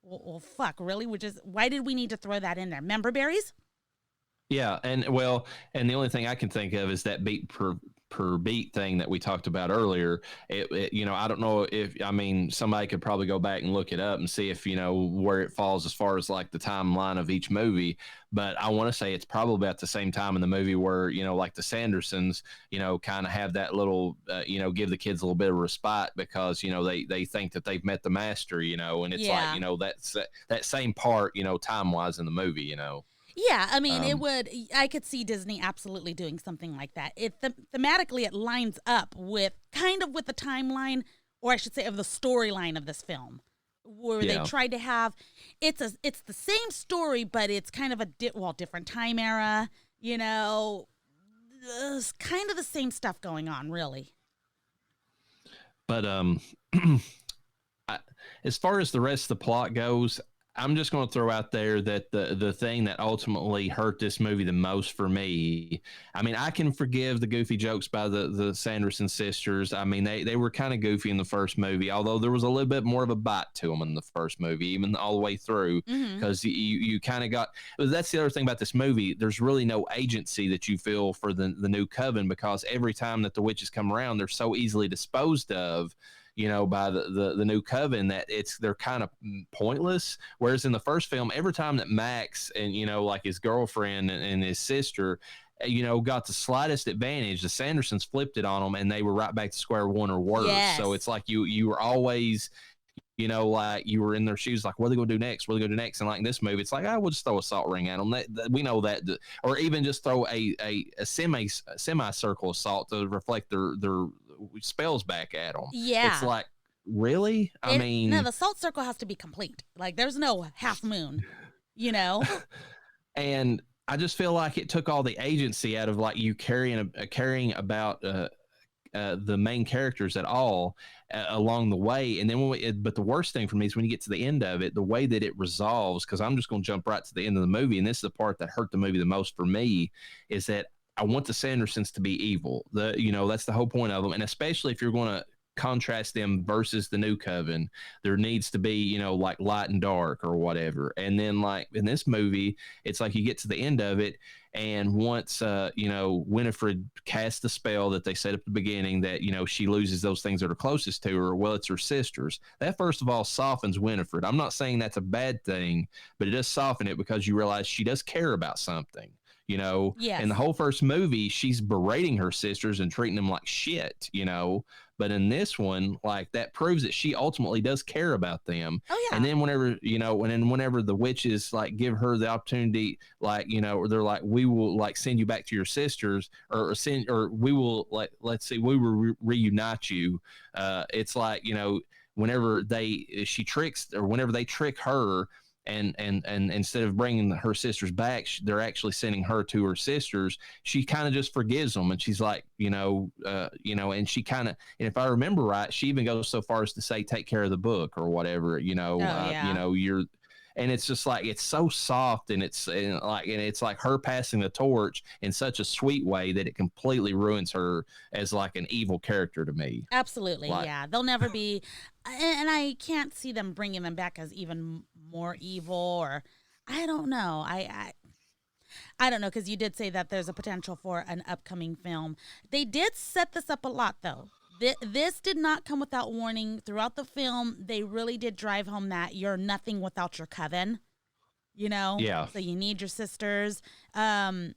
well fuck, really? Why did we need to throw that in there? Member berries? Yeah, and the only thing I can think of is that beat per beat thing that we talked about earlier. I don't know somebody could probably go back and look it up and see if where it falls as far as like the timeline of each movie. But I want to say it's probably at the same time in the movie where like the Sandersons kind of have that little give the kids a little bit of respite because they think that they've met the master, and it's like that's that same part time wise in the movie. Yeah, I mean, I could see Disney absolutely doing something like that. Thematically, it lines up with the timeline, or I should say of the storyline of this film, where they tried to have, it's the same story, but it's kind of a different time era, it's kind of the same stuff going on, really. But as far as the rest of the plot goes, I'm just going to throw out there that the thing that ultimately hurt this movie the most for me, I mean, I can forgive the goofy jokes by the Sanderson sisters. I mean, they were kind of goofy in the first movie, although there was a little bit more of a bite to them in the first movie, even all the way through, because you kind of got, that's the other thing about this movie. There's really no agency that you feel for the new coven, because every time that the witches come around, they're so easily disposed of by the new coven that they're kind of pointless. Whereas in the first film, every time that Max and, like his girlfriend and his sister, got the slightest advantage, the Sandersons flipped it on them and they were right back to square one or worse. Yes. So it's like you were always, like you were in their shoes, like, what are they going to do next? What are they going to do next? And like in this movie, it's like, we'll just throw a salt ring at them. We know that, or even just throw a semicircle of salt to reflect their spells back at them. Yeah. It's like, really? No, the salt circle has to be complete. Like, there's no half moon, And I just feel like it took all the agency out of like you caring about the main characters at all along the way. And then but the worst thing for me is when you get to the end of it, the way that it resolves, because I'm just going to jump right to the end of the movie, and this is the part that hurt the movie the most for me, is that I want the Sandersons to be evil. That's the whole point of them. And especially if you're going to contrast them versus the new coven, there needs to be, like light and dark or whatever. And then like in this movie, it's like you get to the end of it, and once, Winifred casts the spell that they set up at the beginning that, she loses those things that are closest to her. Well, it's her sisters. That first of all softens Winifred. I'm not saying that's a bad thing, but it does soften it because you realize she does care about something. Yes. In the whole first movie, she's berating her sisters and treating them like shit, but in this one, like that proves that she ultimately does care about them. Oh yeah. And then whenever the witches like give her the opportunity, like, they're like, we will like send you back to your sisters or we will like, let's see, we will reunite you. It's like, whenever they trick her, and instead of bringing her sisters back, they're actually sending her to her sisters. She kind of just forgives them, and she's like, and she kind of, and if I remember right, she even goes so far as to say, "Take care of the book" or whatever. You're. And it's just like, it's so soft, and it's like her passing the torch in such a sweet way that it completely ruins her as like an evil character to me. Absolutely, yeah. They'll never be, and I can't see them bringing them back as even more evil, or I don't know. I don't know, because you did say that there's a potential for an upcoming film. They did set this up a lot, though. This did not come without warning. Throughout the film, they really did drive home that you're nothing without your coven, Yeah. So you need your sisters. And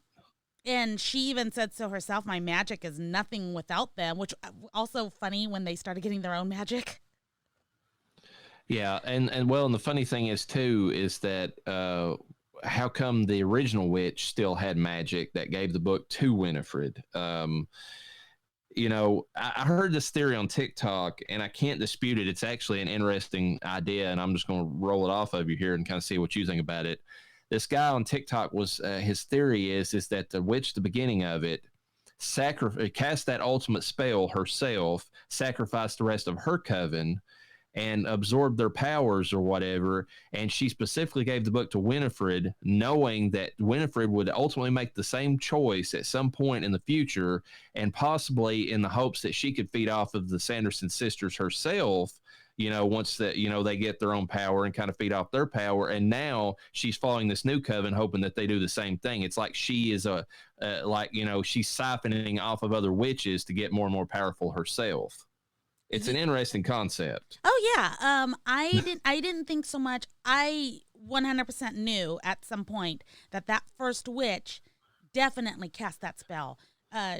she even said so herself, my magic is nothing without them, which also funny when they started getting their own magic. Yeah, and the funny thing is too is that how come the original witch still had magic that gave the book to Winifred? I heard this theory on TikTok, and I can't dispute it. It's actually an interesting idea, and I'm just going to roll it off of you here and kind of see what you think about it. This guy on TikTok was his theory is that the witch, the beginning of it, cast that ultimate spell herself, sacrificed the rest of her coven, and absorbed their powers or whatever. And she specifically gave the book to Winifred, knowing that Winifred would ultimately make the same choice at some point in the future, and possibly in the hopes that she could feed off of the Sanderson sisters herself, once that, they get their own power and kind of feed off their power. And now she's following this new coven, hoping that they do the same thing. It's like she is she's siphoning off of other witches to get more and more powerful herself. It's an interesting concept. Oh yeah. I didn't think so much. I 100% knew at some point that first witch definitely cast that spell.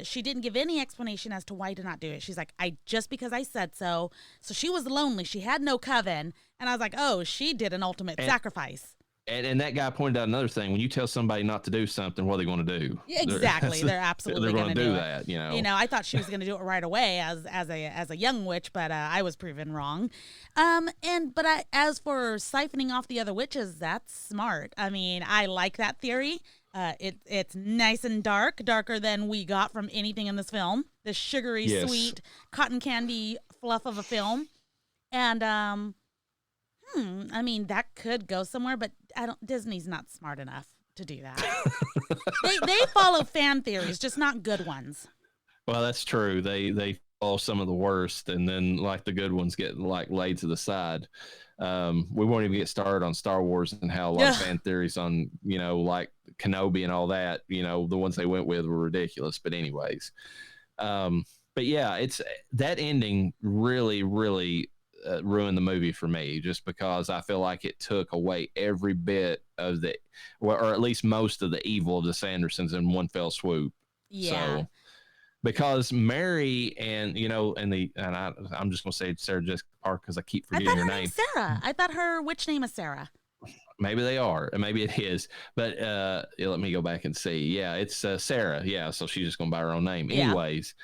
She didn't give any explanation as to why to not do it. She's like, just because I said so. So she was lonely. She had no coven. And I was like, oh, she did an ultimate sacrifice. And that guy pointed out another thing. When you tell somebody not to do something, what are they going to do? Exactly. They're absolutely going to do that. That. I thought she was going to do it right away as a young witch, but I was proven wrong. As for siphoning off the other witches, that's smart. I mean, I like that theory. It's nice and darker than we got from anything in this film. The sugary, sweet, cotton candy fluff of a film. And I mean, that could go somewhere, but Disney's not smart enough to do that. They follow fan theories, just not good ones. Well, that's true. They follow some of the worst, and then like the good ones get like laid to the side. We won't even get started on Star Wars and how a lot of fan theories on, like Kenobi and all that, the ones they went with were ridiculous. But anyways, but yeah, it's that ending really, really ruined the movie for me, just because I feel like it took away every bit of or at least most of the evil of the Sandersons in one fell swoop. Yeah. So, because Mary and I'm just gonna say Sarah Jessica Parker because I keep forgetting her name. Sarah. I thought her witch name is Sarah. Maybe they are, and maybe it is, but let me go back and see. Yeah, it's Sarah. Yeah, so she's just gonna buy her own name. Yeah. Anyways,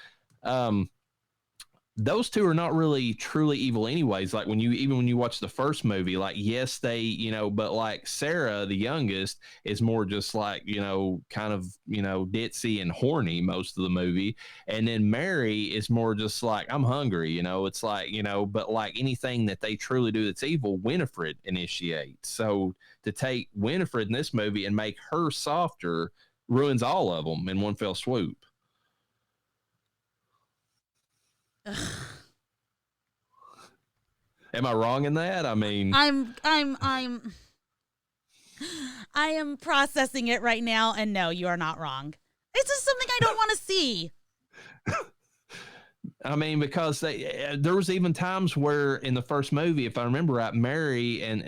those two are not really truly evil anyways. Like when you watch the first movie, like, yes, they, but like Sarah, the youngest, is more just like, kind of, ditzy and horny most of the movie. And then Mary is more just like, I'm hungry, it's like, but like anything that they truly do that's evil, Winifred initiates. So to take Winifred in this movie and make her softer ruins all of them in one fell swoop. Am I wrong in that? I mean, I am processing it right now, and no, you are not wrong. It's just something I don't want to see. I mean, because there was even times where in the first movie, if I remember right, Mary and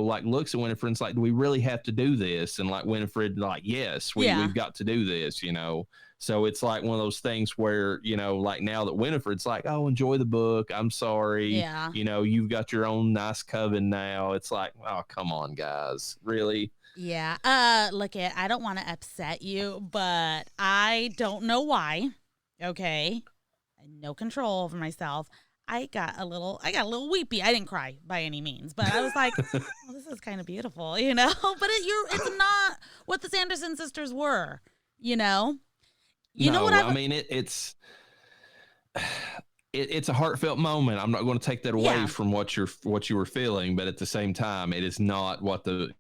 like looks at Winifred and's like, do we really have to do this? And like Winifred, like, yes, we've got to do this, So it's like one of those things where, like now that Winifred's like, oh, enjoy the book. I'm sorry. Yeah. You've got your own nice coven now. It's like, oh, come on, guys. Really? Yeah. I don't want to upset you, but I don't know why. Okay. No control over myself. I got a little weepy. I didn't cry by any means, but I was like, oh, this is kind of beautiful, you know? But it's not what the Sanderson sisters were, you know? You know what I mean, it's a heartfelt moment. I'm not going to take that away from what you were feeling, but at the same time, it is not what the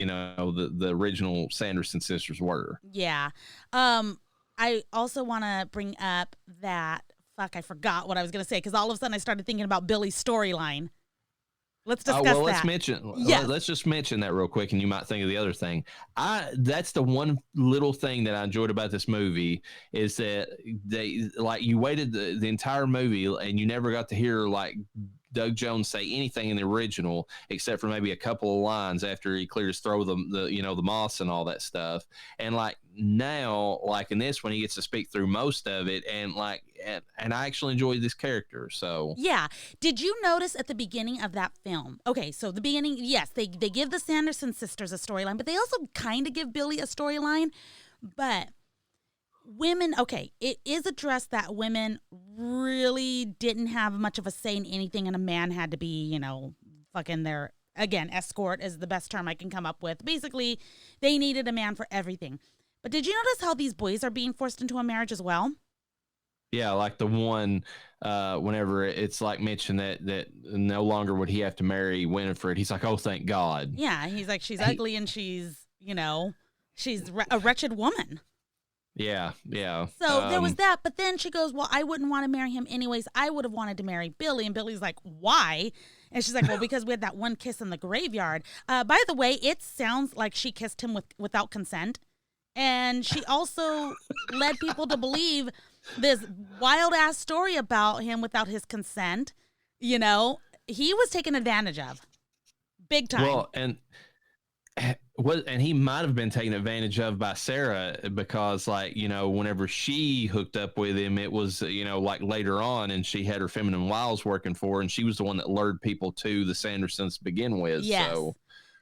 original Sanderson sisters were. Yeah. I also want to bring up that I forgot what I was going to say because all of a sudden I started thinking about Billy's storyline. Let's discuss that. Let's just mention that real quick, and you might think of the other thing. That's the one little thing that I enjoyed about this movie is that you waited the entire movie and you never got to hear like Doug Jones say anything in the original except for maybe a couple of lines after he cleared his throat the moss and all that stuff. And like now, like in this one, he gets to speak through most of it, and and I actually enjoyed this character. So yeah, did you notice at the beginning of that film? Okay, so the beginning, yes, they give the Sanderson sisters a storyline, but they also kind of give Billy a storyline. But women, okay, it is addressed that women really didn't have much of a say in anything, and a man had to be, fucking their, again, escort is the best term I can come up with. Basically, they needed a man for everything. But did you notice how these boys are being forced into a marriage as well? Yeah, like the one, whenever it's like mentioned that no longer would he have to marry Winifred, he's like, oh, thank God. Yeah, he's like, she's ugly and she's, she's a wretched woman. Yeah. So there was that, but then she goes, well, I wouldn't want to marry him anyways. I would have wanted to marry Billy. And Billy's like, why? And she's like, well, because we had that one kiss in the graveyard. By the way, it sounds like she kissed him without consent. And she also led people to believe this wild-ass story about him without his consent. He was taken advantage of. Big time. Well, and he might have been taken advantage of by Sarah because, whenever she hooked up with him, it was, later on, and she had her feminine wiles working for her, and she was the one that lured people to the Sandersons to begin with. Yes.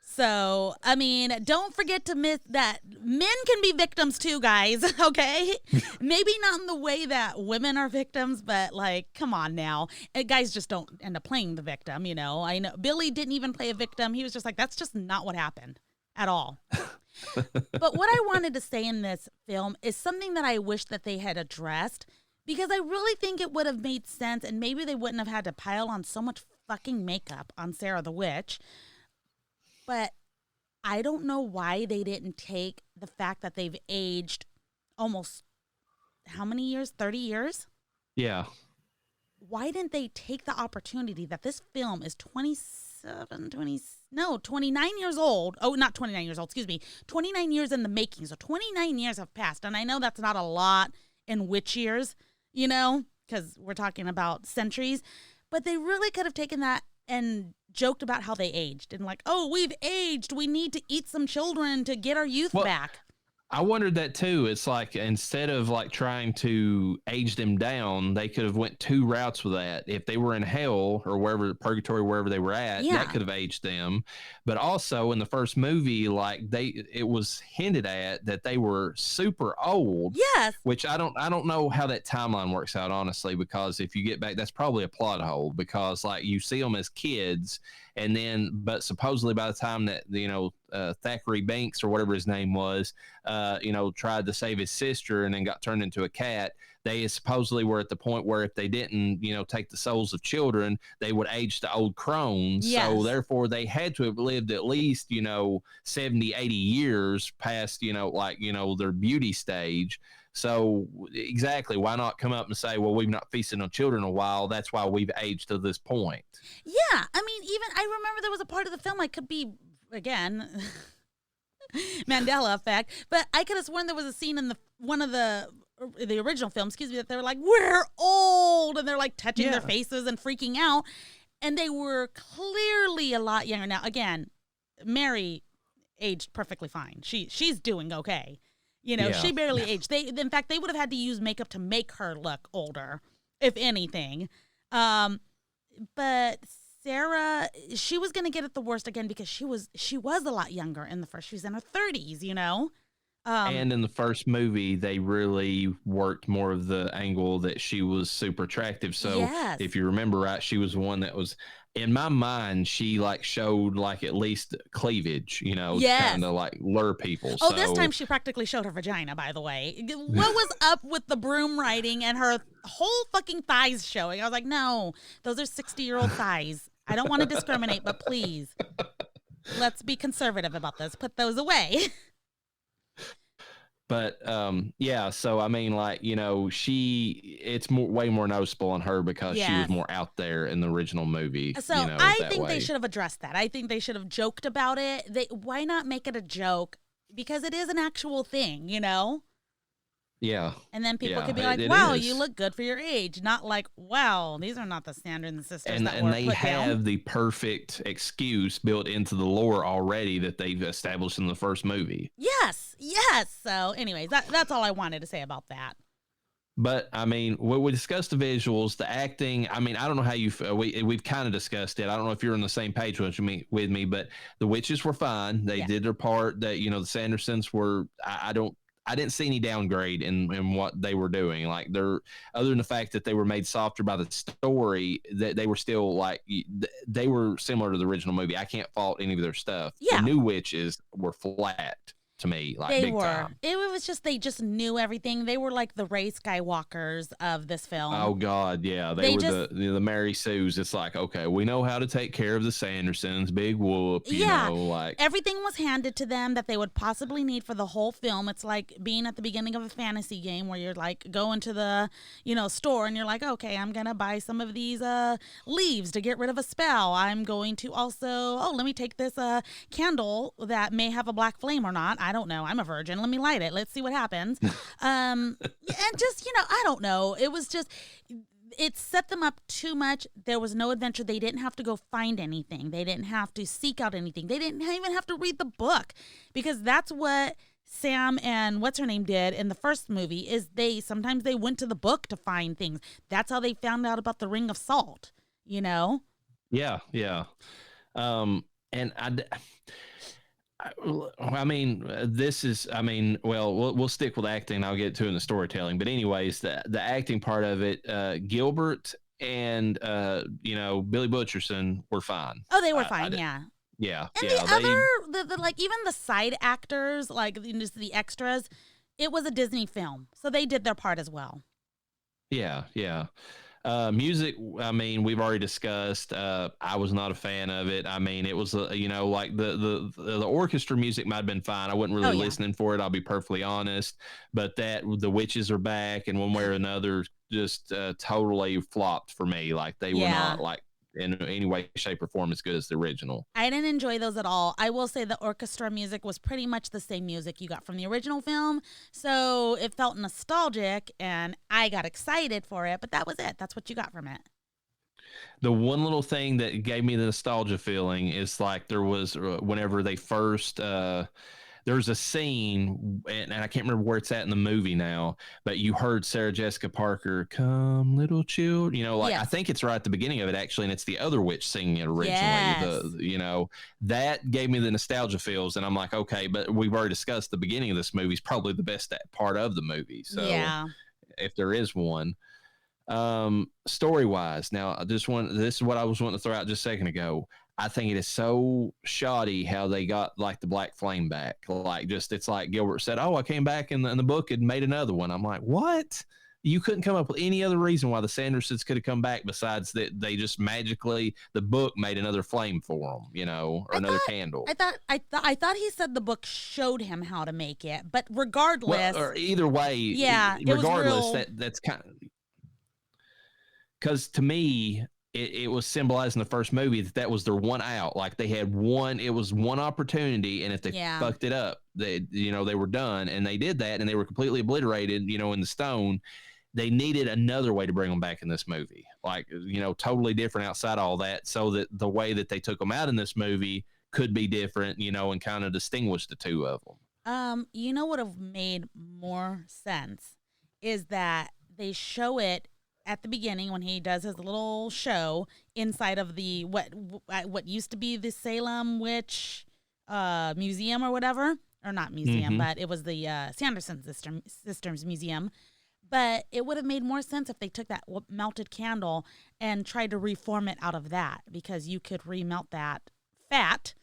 So, I mean, don't forget to miss that men can be victims too, guys, okay? Maybe not in the way that women are victims, but, come on now. Guys just don't end up playing the victim, I know Billy didn't even play a victim. He was just like, that's just not what happened at all. But what I wanted to say in this film is something that I wish that they had addressed, because I really think it would have made sense, and maybe they wouldn't have had to pile on so much fucking makeup on Sarah the Witch. But I don't know why they didn't take the fact that they've aged almost, how many years? 30 years? Yeah. Why didn't they take the opportunity that this film is 29 years old. Oh, not 29 years old, excuse me. 29 years in the making. So 29 years have passed. And I know that's not a lot in witch years, because we're talking about centuries. But they really could have taken that and joked about how they aged and oh, we've aged. We need to eat some children to get our youth back. I wondered that too. It's like instead of trying to age them down, they could have went two routes with that. If they were in hell or wherever, purgatory, wherever they were at, that could have aged them. But also in the first movie, it was hinted at that they were super old. Yes. Which I don't know how that timeline works out, honestly, because if you get back, that's probably a plot hole because you see them as kids. And then, but supposedly by the time that, Thackeray Banks or whatever his name was, tried to save his sister and then got turned into a cat, they supposedly were at the point where if they didn't, take the souls of children, they would age to old crones. Yes. So therefore they had to have lived at least, 70, 80 years past, their beauty stage. So exactly, why not come up and say, well, we've not feasted on children in a while. That's why we've aged to this point. Yeah. I mean, even I remember there was a part of the film I could be, again, Mandela effect, but I could have sworn there was a scene in one of the original film, that they were like, we're old. And they're touching their faces and freaking out. And they were clearly a lot younger. Now, again, Mary aged perfectly fine. She's doing okay. She barely aged. In fact, they would have had to use makeup to make her look older, if anything. But Sarah, she was going to get it the worst again because she was a lot younger in the first. She was in her 30s, And in the first movie, they really worked more of the angle that she was super attractive. So Yes. if you remember right, she was one that was, in my mind, she like showed like at least cleavage, you know, to Yes. kind of like lure people. Oh, so this time she practically showed her vagina, by the way. What was up with the broom riding and her whole fucking thighs showing? I was like, no, those are 60-year-old thighs. I don't want to discriminate, but please, let's be conservative about this. Put those away. But yeah, so I mean, like, you know, it's way more noticeable on her because she was more out there in the original movie. So you know, I think they should have addressed that. I think they should have joked about it. Why not make it a joke? Because it is an actual thing, you know? Yeah. And then people could be like, wow, you look good for your age. Not like, wow, these are not the Sanderson sisters that were put down. And they have the perfect excuse built into the lore already that they've established in the first movie. Yes. So anyways, that's all I wanted to say about that. But I mean, we discussed the visuals, the acting. I mean, I don't know how we've kind of discussed it. I don't know if you're on the same page with me, but the witches were fine. They did their part. That, you know, the Sandersons were, I didn't see any downgrade in what they were doing. Like, they're, other than the fact that they were made softer by the story, that they were still like, they were similar to the original movie. I can't fault any of their stuff. Yeah. The new witches were flat to me, like, they big were. time. It was just, they just knew everything. They were like the Rey Skywalkers of this film. Oh God, yeah, they were just, the Mary Sues. It's like, okay, we know how to take care of the Sandersons. Big whoop, you know, like everything was handed to them that they would possibly need for the whole film. It's like being at the beginning of a fantasy game where you're like going to the, you know, store and you're like, okay, I'm gonna buy some of these leaves to get rid of a spell. I'm going to also, let me take this candle that may have a black flame or not. I don't know. I'm a virgin. Let me light it. Let's see what happens. And just, you know, I don't know. It was just, it set them up too much. There was no adventure. They didn't have to go find anything. They didn't have to seek out anything. They didn't even have to read the book, because that's what Sam and what's her name did in the first movie. Is sometimes they went to the book to find things. That's how they found out about the Ring of Salt, you know? Yeah. And I mean, we'll stick with acting. I'll get to it in the storytelling. But anyways, the acting part of it, Gilbert and, you know, Billy Butcherson were fine. Oh, they were fine, yeah. Yeah. And the like, even the side actors, like just the extras, it was a Disney film. So they did their part as well. Yeah. Music, I mean, we've already discussed. I was not a fan of it. I mean, it was, you know, like the orchestra music might have been fine. I wasn't really listening for it, I'll be perfectly honest. But the witches are back, and one way or another, just totally flopped for me. Like, they were not, like, in any way, shape, or form as good as the original. I didn't enjoy those at all. I will say the orchestra music was pretty much the same music you got from the original film. So it felt nostalgic, and I got excited for it, but that was it. That's what you got from it. The one little thing that gave me the nostalgia feeling is, like, there was, whenever they first, there's a scene, and I can't remember where it's at in the movie now, but you heard Sarah Jessica Parker, "Come, little child," you know, like, I think it's right at the beginning of it, actually, and it's the other witch singing it originally. Yes. You know, that gave me the nostalgia feels, and I'm like, okay, but we've already discussed the beginning of this movie is probably the best part of the movie. So if there is one. Story wise, now this is what I was wanting to throw out just a second ago. I think it is so shoddy how they got, like, the Black Flame back. Like, just, it's like Gilbert said, "Oh, I came back in the book and made another one." I'm like, what? You couldn't come up with any other reason why the Sandersons could have come back besides that they just magically, the book made another flame for them, you know, or another candle. I thought he said the book showed him how to make it, but regardless, or either way, regardless, that's kind of, because to me, it was symbolized in the first movie that was their one out. Like, they had it was one opportunity, and if they fucked it up, they were done. And they did that, and they were completely obliterated, you know, in the stone. They needed another way to bring them back in this movie, like, you know, totally different outside all that, so that the way that they took them out in this movie could be different, you know, and kind of distinguish the two of them. You know what would have made more sense is that they show it at the beginning when he does his little show inside of the what used to be the Salem Witch Museum or whatever. or not museum, but it was the Sanderson Sisters Museum. But it would have made more sense if they took that melted candle and tried to reform it out of that, because you could remelt that fat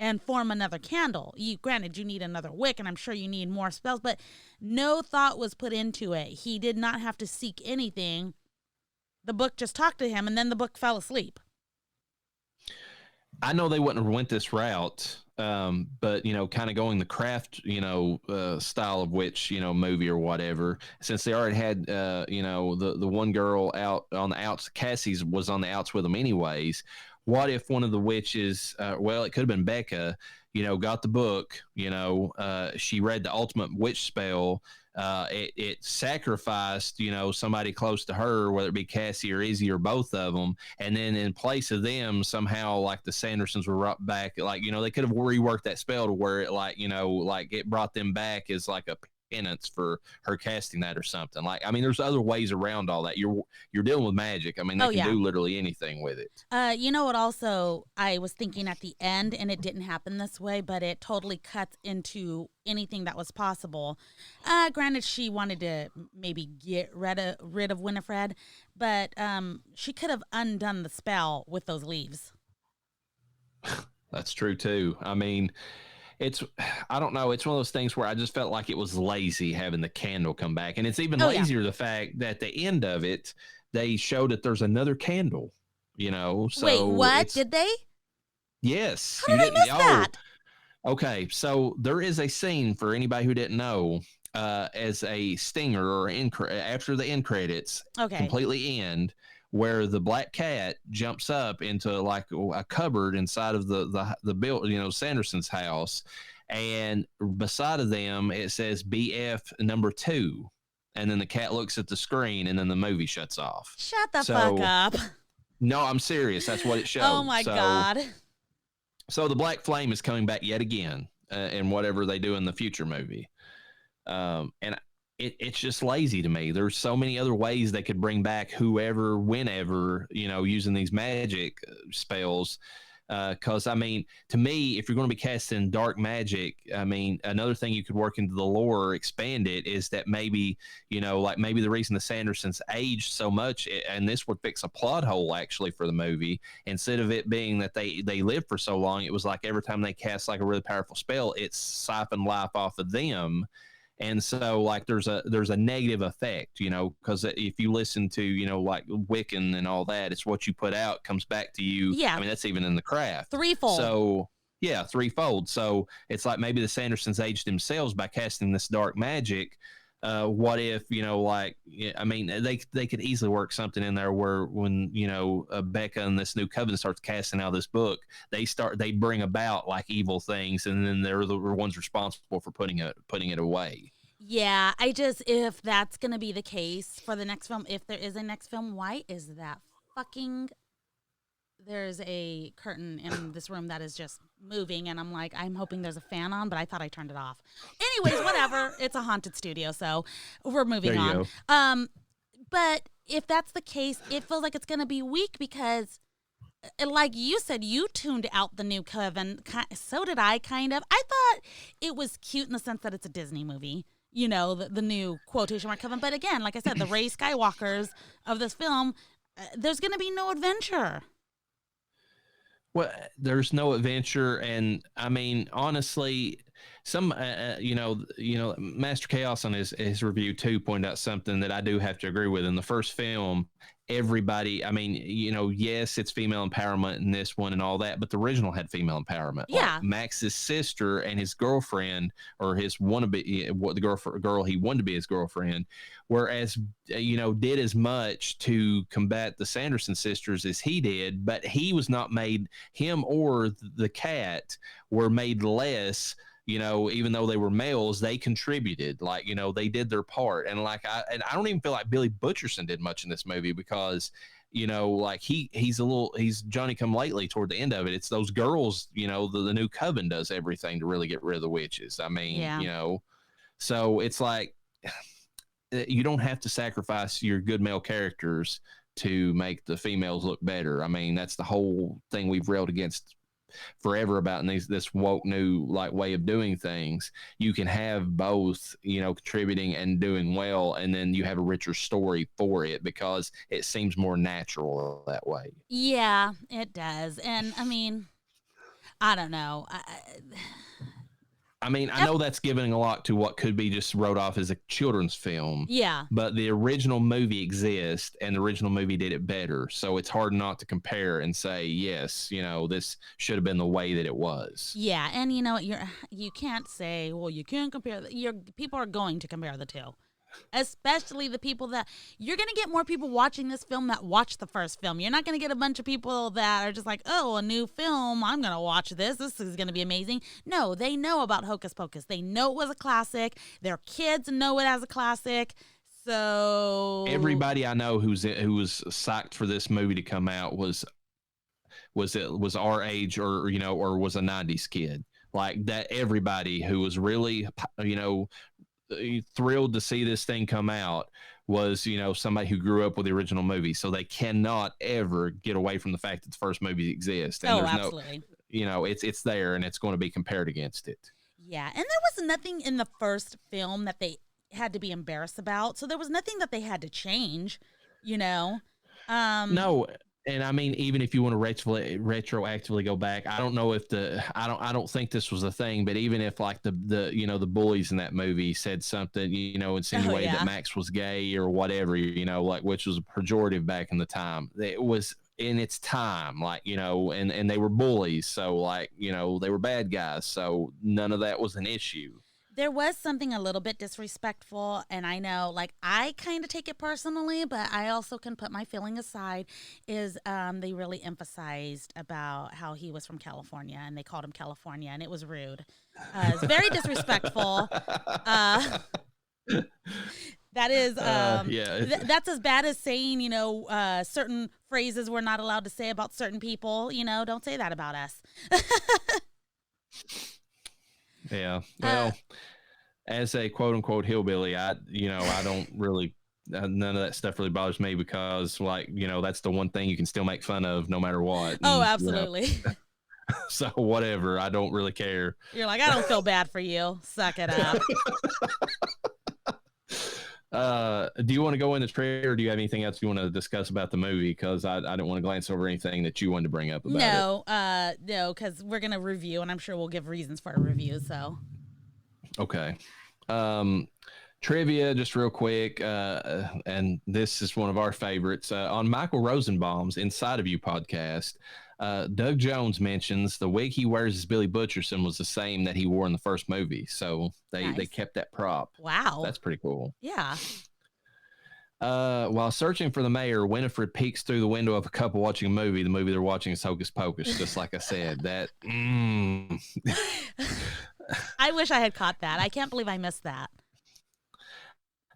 and form another candle. Granted, you need another wick, and I'm sure you need more spells, but no thought was put into it. He did not have to seek anything. The book just talked to him, and then the book fell asleep. I know they wouldn't have went this route, but, kind of going the craft, style of which, movie or whatever, since they already had, the one girl out on the outs, Cassie's was on the outs with them anyways. What if one of the witches, it could have been Becca, got the book, she read the ultimate witch spell. It sacrificed, somebody close to her, whether it be Cassie or Izzy or both of them. And then in place of them, somehow, like, the Sandersons were right back. Like, they could have reworked that spell to where it, like, it brought them back as like a penance for her casting that or something. Like, I mean, there's other ways around all that. You're dealing with magic. I mean, they can do literally anything with it. You know what? Also, I was thinking at the end, and it didn't happen this way, but it totally cuts into anything that was possible. Granted, she wanted to maybe get rid of Winifred, but she could have undone the spell with those leaves. That's true too. I mean, I don't know. It's one of those things where I just felt like it was lazy having the candle come back. And it's even lazier the fact that at the end of it, they showed that there's another candle, So wait, what? Did they? Yes. How did I miss that? Okay. So there is a scene, for anybody who didn't know, as a stinger or after the end credits completely end, where the black cat jumps up into like a cupboard inside of the build, Sanderson's house, and beside of them it says BF number 2, and then the cat looks at the screen, and then the movie shuts off. Shut the fuck up. No, I'm serious. That's what it showed. Oh my God. So the Black Flame is coming back yet again, in whatever they do in the future movie, and it's just lazy to me. There's so many other ways they could bring back whoever, whenever, using these magic spells. Because, I mean, to me, if you're going to be casting dark magic, I mean, another thing you could work into the lore or expand it is that maybe, maybe the reason the Sandersons aged so much, and this would fix a plot hole actually for the movie, instead of it being that they lived for so long, it was like every time they cast like a really powerful spell, it siphoned life off of them. And so, like, there's a negative effect, because if you listen to, like Wiccan and all that, it's what you put out comes back to you. Yeah. I mean, that's even in the craft. Threefold. So, yeah, threefold. So it's like maybe the Sandersons aged themselves by casting this dark magic. What if, I mean, they could easily work something in there where when, Becca and this new coven starts casting out this book, they bring about like evil things, and then they're the ones responsible for putting it away. Yeah, if that's going to be the case for the next film, if there is a next film, why is that there's a curtain in this room that is just moving, and I'm like, I'm hoping there's a fan on, but I thought I turned it off. Anyways, whatever. It's a haunted studio, so we're moving on. Go. But if that's the case, it feels like it's going to be weak because, like you said, you tuned out the new Coven. So did I, kind of. I thought it was cute in the sense that it's a Disney movie. The new quotation mark Coven. But again, like I said, the Rey Skywalkers of this film, there's going to be no adventure. Well, there's no adventure, and I mean, honestly, some Master Chaos on his review too pointed out something that I do have to agree with. In the first film, everybody, I mean, yes, it's female empowerment in this one and all that, but the original had female empowerment. Yeah, like Max's sister and his girlfriend, or his the girl he wanted to be his girlfriend, whereas did as much to combat the Sanderson sisters as he did, but he was not made. Him or the cat were made less. Even though they were males, they contributed. Like, they did their part. And like, I don't even feel like Billy Butcherson did much in this movie because, like he's Johnny come lately toward the end of it. It's those girls, the new coven does everything to really get rid of the witches. I mean, so it's like, you don't have to sacrifice your good male characters to make the females look better. I mean, that's the whole thing we've railed against forever about this woke new like way of doing things. You can have both, contributing and doing well, and then you have a richer story for it because it seems more natural that way. Yeah, it does. And I mean, I don't know. I know that's giving a lot to what could be just wrote off as a children's film. Yeah. But the original movie exists, and the original movie did it better. So it's hard not to compare and say, yes, this should have been the way that it was. Yeah, and you can't say, well, you can't compare. People are going to compare the two. Especially the people that you're going to get more people watching this film that watch the first film. You're not going to get a bunch of people that are just like, oh, a new film. I'm going to watch this. This is going to be amazing. No, they know about Hocus Pocus. They know it was a classic. Their kids know it as a classic. So everybody I know who was psyched for this movie to come out was our age or was a 90s kid. Like that, everybody who was really, thrilled to see this thing come out was somebody who grew up with the original movie, so they cannot ever get away from the fact that the first movie exists. And absolutely. It's there, and it's going to be compared against it. Yeah, and there was nothing in the first film that they had to be embarrassed about, so there was nothing that they had to change. No. And I mean, even if you want to retroactively go back, I don't know if I don't think this was a thing, but even if like the bullies in that movie said something, insinuated that Max was gay or whatever, which was a pejorative back in the time. It was in its time, and they were bullies. So they were bad guys. So none of that was an issue. There was something a little bit disrespectful, and I know, I kind of take it personally, but I also can put my feeling aside, is they really emphasized about how he was from California, and they called him California, and it was rude. It's very disrespectful. That is, that's as bad as saying, certain phrases we're not allowed to say about certain people. Don't say that about us. Yeah. Well, as a quote unquote hillbilly, I don't really, none of that stuff really bothers me because that's the one thing you can still make fun of no matter what. Oh, absolutely. So whatever. I don't really care. You're like, I don't feel bad for you. Suck it up. Do you want to go into trailer, or do you have anything else you want to discuss about the movie? Because I don't want to glance over anything that you wanted to bring up about it. No, because we're going to review, and I'm sure we'll give reasons for our review. So, okay. Trivia, just real quick, and this is one of our favorites. On Michael Rosenbaum's Inside of You podcast, Doug Jones mentions the wig he wears as Billy Butcherson was the same that he wore in the first movie. So they kept that prop. Wow. That's pretty cool. Yeah. While searching for the mayor, Winifred peeks through the window of a couple watching a movie. The movie they're watching is Hocus Pocus, just like I said. That. I wish I had caught that. I can't believe I missed that.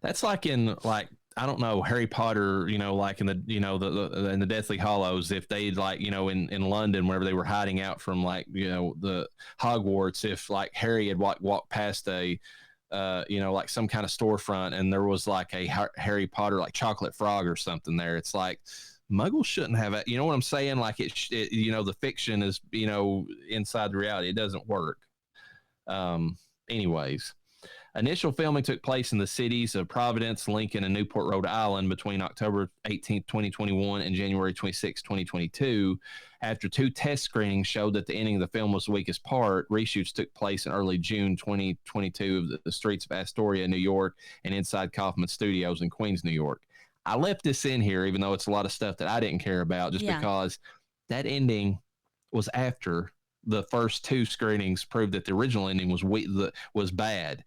That's like in I don't know, Harry Potter, like in the in the Deathly Hallows, if they'd in London whenever they were hiding out from the Hogwarts, if Harry had walked past a some kind of storefront and there was a Harry Potter chocolate frog or something there, it's like Muggles shouldn't have it. You know what I'm saying? The fiction is inside the reality. It doesn't work. Anyways. Initial filming took place in the cities of Providence, Lincoln, and Newport, Rhode Island between October 18, 2021 and January 26, 2022. After 2 test screenings showed that the ending of the film was the weakest part, reshoots took place in early June 2022 of the streets of Astoria, New York, and inside Kaufman Studios in Queens, New York. I left this in here, even though it's a lot of stuff that I didn't care about, just because that ending was after the first 2 screenings proved that the original ending was bad.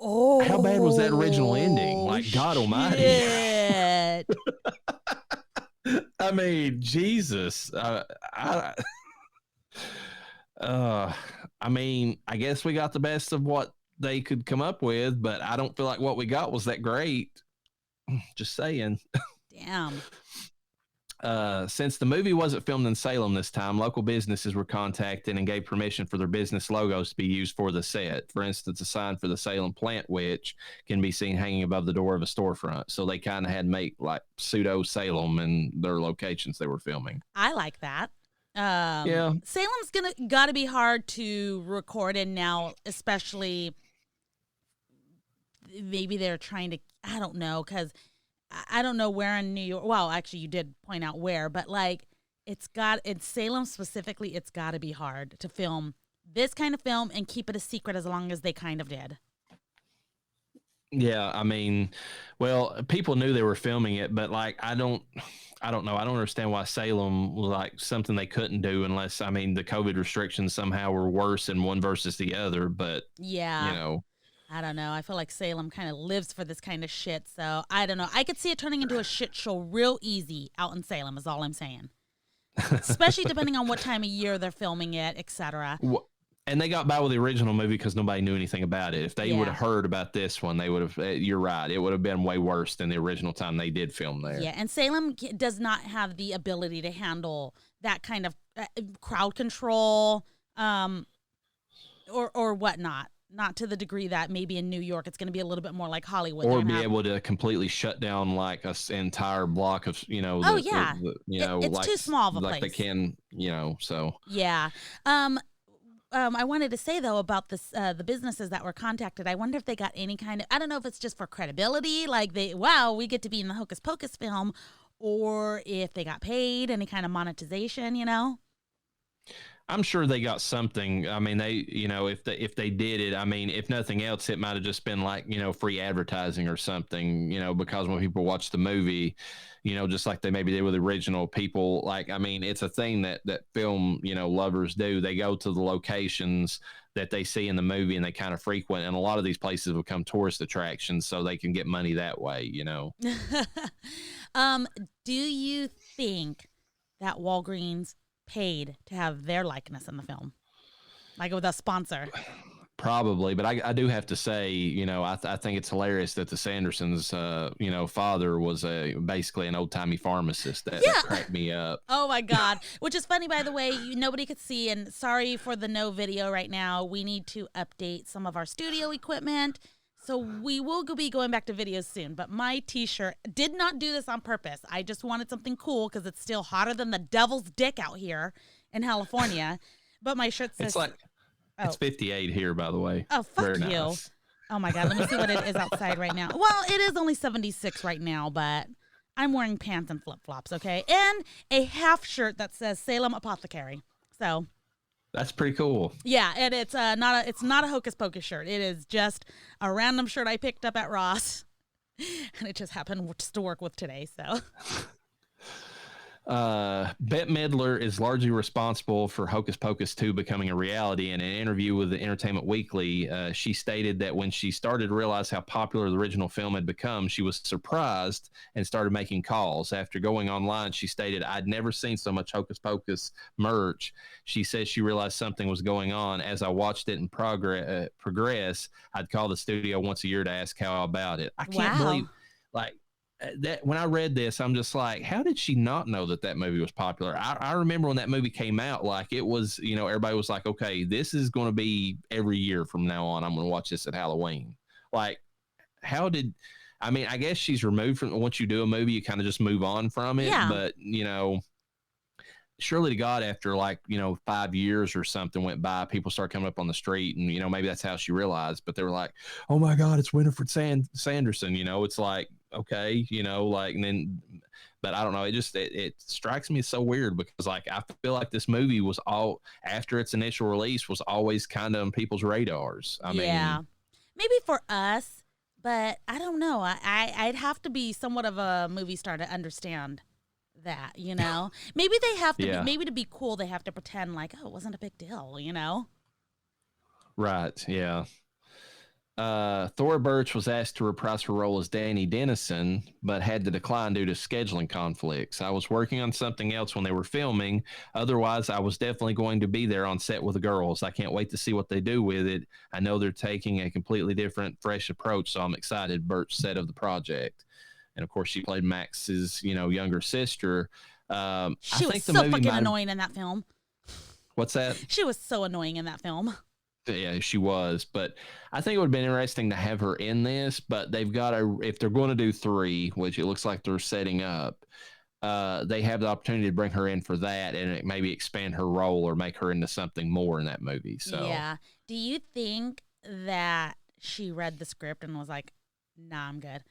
Oh, how bad was that original ending? God almighty. I mean, Jesus. I mean, I guess we got the best of what they could come up with, but I don't feel like what we got was that great. Just saying. Damn. Since the movie wasn't filmed in Salem this time, local businesses were contacted and gave permission for their business logos to be used for the set. For instance, a sign for the Salem Plant Witch can be seen hanging above the door of a storefront. So they kind of had make pseudo Salem in their locations they were filming. I like that. Yeah. Salem's gotta be hard to record in now, especially maybe they're trying to, I don't know, because I don't know where in New York. Well, actually, you did point out where, but like in Salem specifically, it's got to be hard to film this kind of film and keep it a secret as long as they kind of did. Yeah, I mean, well, people knew they were filming it, but like I don't know. I don't understand why Salem was like something they couldn't do unless, I mean, the COVID restrictions somehow were worse in one versus the other. But yeah, I don't know. I feel like Salem kind of lives for this kind of shit. So I don't know. I could see it turning into a shit show real easy out in Salem is all I'm saying. Especially depending on what time of year they're filming it, etc. And they got by with the original movie because nobody knew anything about it. If they would have heard about this one, they would have, you're right, it would have been way worse than the original time they did film there. Yeah, and Salem does not have the ability to handle that kind of crowd control or whatnot. Not to the degree that maybe in New York it's going to be a little bit more like Hollywood. Or be able to completely shut down like an entire block of, it's like, too small of a place. Like they can, so. Yeah. I wanted to say, though, about this, the businesses that were contacted. I wonder if they got any kind of, I don't know if it's just for credibility, like we get to be in the Hocus Pocus film, or if they got paid, any kind of monetization, I'm sure they got something. I mean, they, if they did it, I mean, if nothing else, it might have just been like, free advertising or something, because when people watch the movie, just like they maybe did with the original, people like, I mean, it's a thing that film, lovers do. They go to the locations that they see in the movie and they kind of frequent. And a lot of these places become tourist attractions so they can get money that way, Do you think that Walgreens paid to have their likeness in the film, like with a sponsor? Probably, but I do have to say, I think it's hilarious that the Sandersons, father was basically an old timey pharmacist. That cracked me up. Oh my God! Which is funny, by the way. Nobody could see, and sorry for the no video right now. We need to update some of our studio equipment, so we will be going back to videos soon. But my T-shirt did not do this on purpose. I just wanted something cool because it's still hotter than the devil's dick out here in California. But my shirt says. It's 58 here, by the way. Oh, fuck you. Nice. Oh, my God. Let me see what it is outside right now. Well, it is only 76 right now, but I'm wearing pants and flip-flops, okay? And a half shirt that says Salem Apothecary. So. That's pretty cool. Yeah, and it's not a Hocus Pocus shirt. It is just a random shirt I picked up at Ross. And it just happened just to work with today, so. Bette Midler is largely responsible for Hocus Pocus 2 becoming a reality. In an interview with the Entertainment Weekly, she stated that when she started to realize how popular the original film had become, she was surprised and started making calls. After going online, she stated, "I'd never seen so much Hocus Pocus merch." She says she realized something was going on. As I watched it in progress, I'd call the studio once a year to ask how about it. I can't believe, like, that when I read this, I'm just like, how did she not know that movie was popular? I remember when that movie came out, like it was, everybody was like, okay, this is going to be every year from now on. I'm going to watch this at Halloween. Like, I guess she's removed from, once you do a movie, you kind of just move on from it. Yeah. But, surely to God, after 5 years or something went by, people start coming up on the street and, maybe that's how she realized, but they were like, oh my God, it's Winifred Sanderson. It's like, okay, and then, but I don't know. It strikes me as so weird because I feel like this movie was all, after its initial release, was always kind of on people's radars. I mean, maybe for us, but I don't know. I'd have to be somewhat of a movie star to understand that, maybe they have to be, maybe to be cool, they have to pretend like, oh, it wasn't a big deal, Right. Yeah. Thora Birch was asked to reprise her role as Danny Dennison, but had to decline due to scheduling conflicts. I was working on something else when they were filming. Otherwise, I was definitely going to be there on set with the girls. I can't wait to see what they do with it. I know they're taking a completely different, fresh approach, so I'm excited, Birch said of the project. And of course, she played Max's, younger sister. She was so fucking annoying in that film. What's that? She was so annoying in that film. Yeah, she was, but I think it would have been interesting to have her in this, but they've got to, if they're going to do 3, which it looks like they're setting up, they have the opportunity to bring her in for that and maybe expand her role or make her into something more in that movie. So Yeah. Do you think that she read the script and was like, "Nah, I'm good"?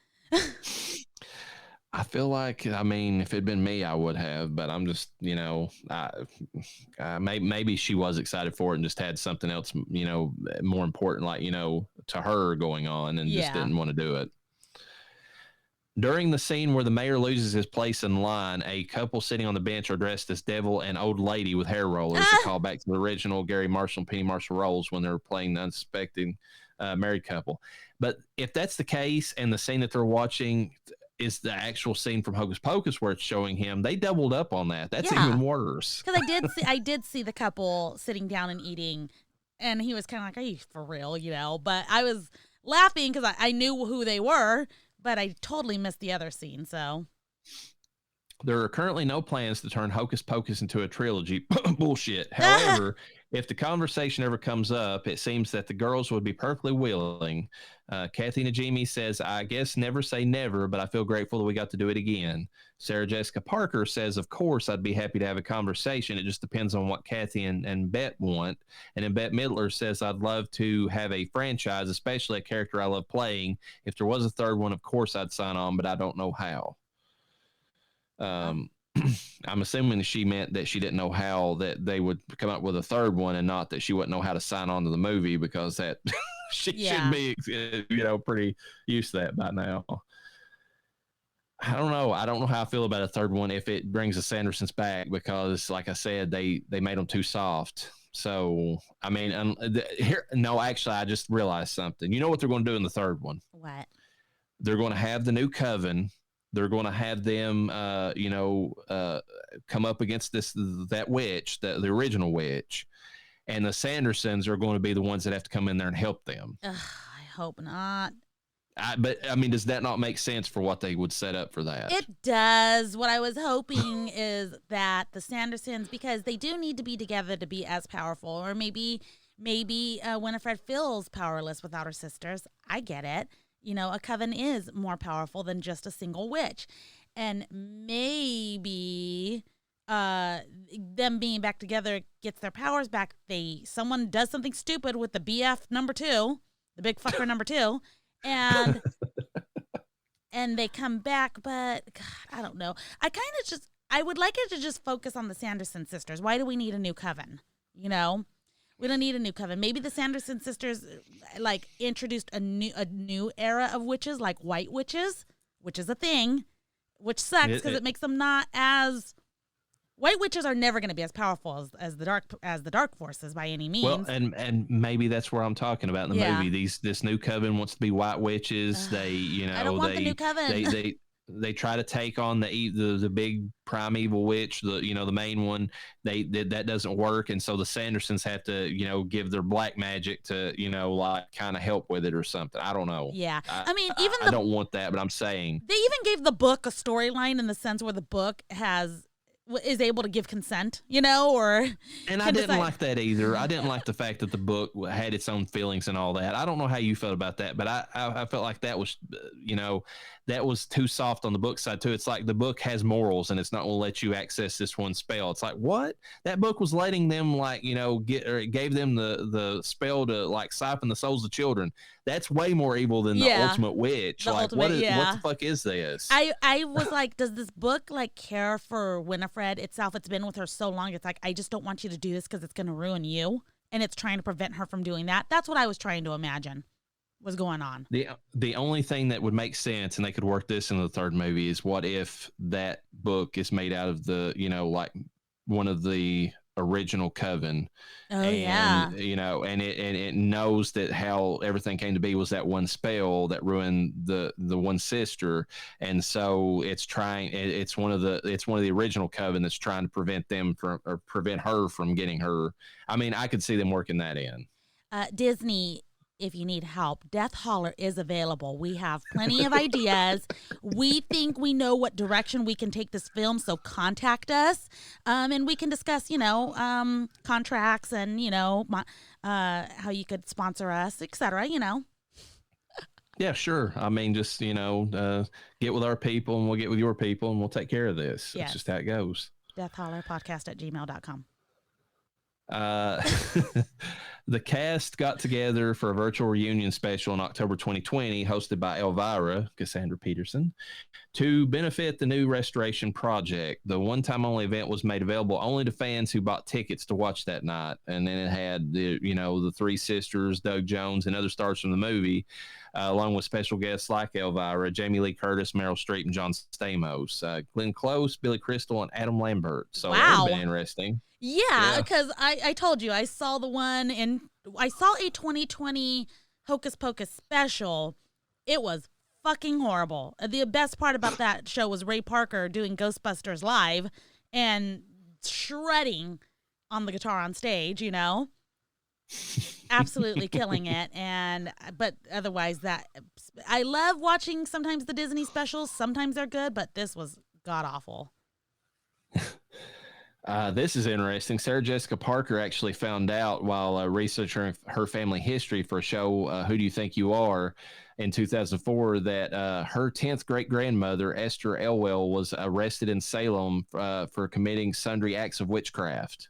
I feel like, I mean, if it'd been me, I would have, but I'm just, maybe she was excited for it and just had something else, more important, like, to her going on and just Yeah. didn't want to do it. During the scene where the mayor loses his place in line, a couple sitting on the bench are dressed as devil and old lady with hair rollers. A call back to the original Gary Marshall and Penny Marshall roles when they were playing the unsuspecting married couple. But if that's the case and the scene that they're watching is the actual scene from Hocus Pocus where it's showing him, they doubled up on that. That's even worse. Because I did see the couple sitting down and eating, and he was kind of like, "Are you for real?" But I was laughing because I knew who they were, but I totally missed the other scene. So there are currently no plans to turn Hocus Pocus into a trilogy. Bullshit. However, if the conversation ever comes up, it seems that the girls would be perfectly willing. Kathy Najimy says, "I guess never say never, but I feel grateful that we got to do it again." Sarah Jessica Parker says, "Of course, I'd be happy to have a conversation. It just depends on what Kathy and Bet want." And then Bette Midler says, "I'd love to have a franchise, especially a character I love playing. If there was a third one, of course I'd sign on, but I don't know how." I'm assuming she meant that she didn't know how that they would come up with a third one, and not that she wouldn't know how to sign on to the movie, because that she should be, pretty used to that by now. I don't know. I don't know how I feel about a third one if it brings the Sandersons back, because, like I said, they made them too soft. So, I mean, actually, I just realized something. You know what they're going to do in the third one? What? They're going to have the new coven. They're going to have them, come up against that witch, the original witch, and the Sandersons are going to be the ones that have to come in there and help them. I hope not. But I mean, does that not make sense for what they would set up for that? It does. What I was hoping is that the Sandersons, because they do need to be together to be as powerful, or maybe Winifred feels powerless without her sisters. I get it. A coven is more powerful than just a single witch. And maybe them being back together gets their powers back. Someone does something stupid with the BF number 2, the big fucker number 2, and they come back. But God, I don't know. I would like it to just focus on the Sanderson sisters. Why do we need a new coven? We don't need a new coven. Maybe the Sanderson sisters introduced a new era of witches, like white witches, which is a thing, which sucks because it makes them not as. White witches are never going to be as powerful as the dark forces by any means. Well, and maybe that's where I'm talking about in the movie. This new coven wants to be white witches. I don't want the new coven. They try to take on the big primeval witch, the main one. That doesn't work, and so the Sandersons have to give their black magic to kind of help with it or something. I don't know. Yeah, I don't want that, but I'm saying they even gave the book a storyline in the sense where the book is able to give consent, and I didn't like that either. I didn't like the fact that the book had its own feelings and all that. I don't know how you felt about that, but I felt like that was, that was too soft on the book side too. It's like the book has morals and it's not going to let you access this one spell. It's like, what? That book was letting them it gave them the spell to siphon the souls of children. That's way more evil than the ultimate witch. What the fuck is this? I was like, does this book care for Winifred itself? It's been with her so long. It's like, I just don't want you to do this because it's going to ruin you. And it's trying to prevent her from doing that. That's what I was trying to imagine was going on. The only thing that would make sense, and they could work this in the third movie, is what if that book is made out of the, one of the original coven. Oh, and it knows that how everything came to be was that one spell that ruined the one sister, and so it's one of the original coven that's trying to prevent her from getting her. I mean, I could see them working that in. Disney, if you need help, Death Holler is available. We have plenty of ideas. We think we know what direction we can take this film, so contact us, and we can discuss, contracts and, how you could sponsor us, etc., Yeah, sure. I mean, just, get with our people and we'll get with your people and we'll take care of this. That's Yes. just how it goes. deathhollerpodcast@gmail.com. Uh, the cast got together for a virtual reunion special in October 2020, hosted by Elvira, Cassandra Peterson, to benefit the new restoration project. The one-time only event was made available only to fans who bought tickets to watch that night. And then it had the three sisters, Doug Jones, and other stars from the movie, along with special guests like Elvira, Jamie Lee Curtis, Meryl Streep, and John Stamos, Glenn Close, Billy Crystal, and Adam Lambert. So that would have been interesting. Yeah, because I told you I saw I saw a 2020 Hocus Pocus special. It was fucking horrible. The best part about that show was Ray Parker doing Ghostbusters live and shredding on the guitar on stage, absolutely killing it. But otherwise, I love watching sometimes the Disney specials. Sometimes they're good, but this was god awful. This is interesting. Sarah Jessica Parker actually found out while researching her family history for a show, Who Do You Think You Are, in 2004, that her 10th great-grandmother, Esther Elwell, was arrested in Salem for committing sundry acts of witchcraft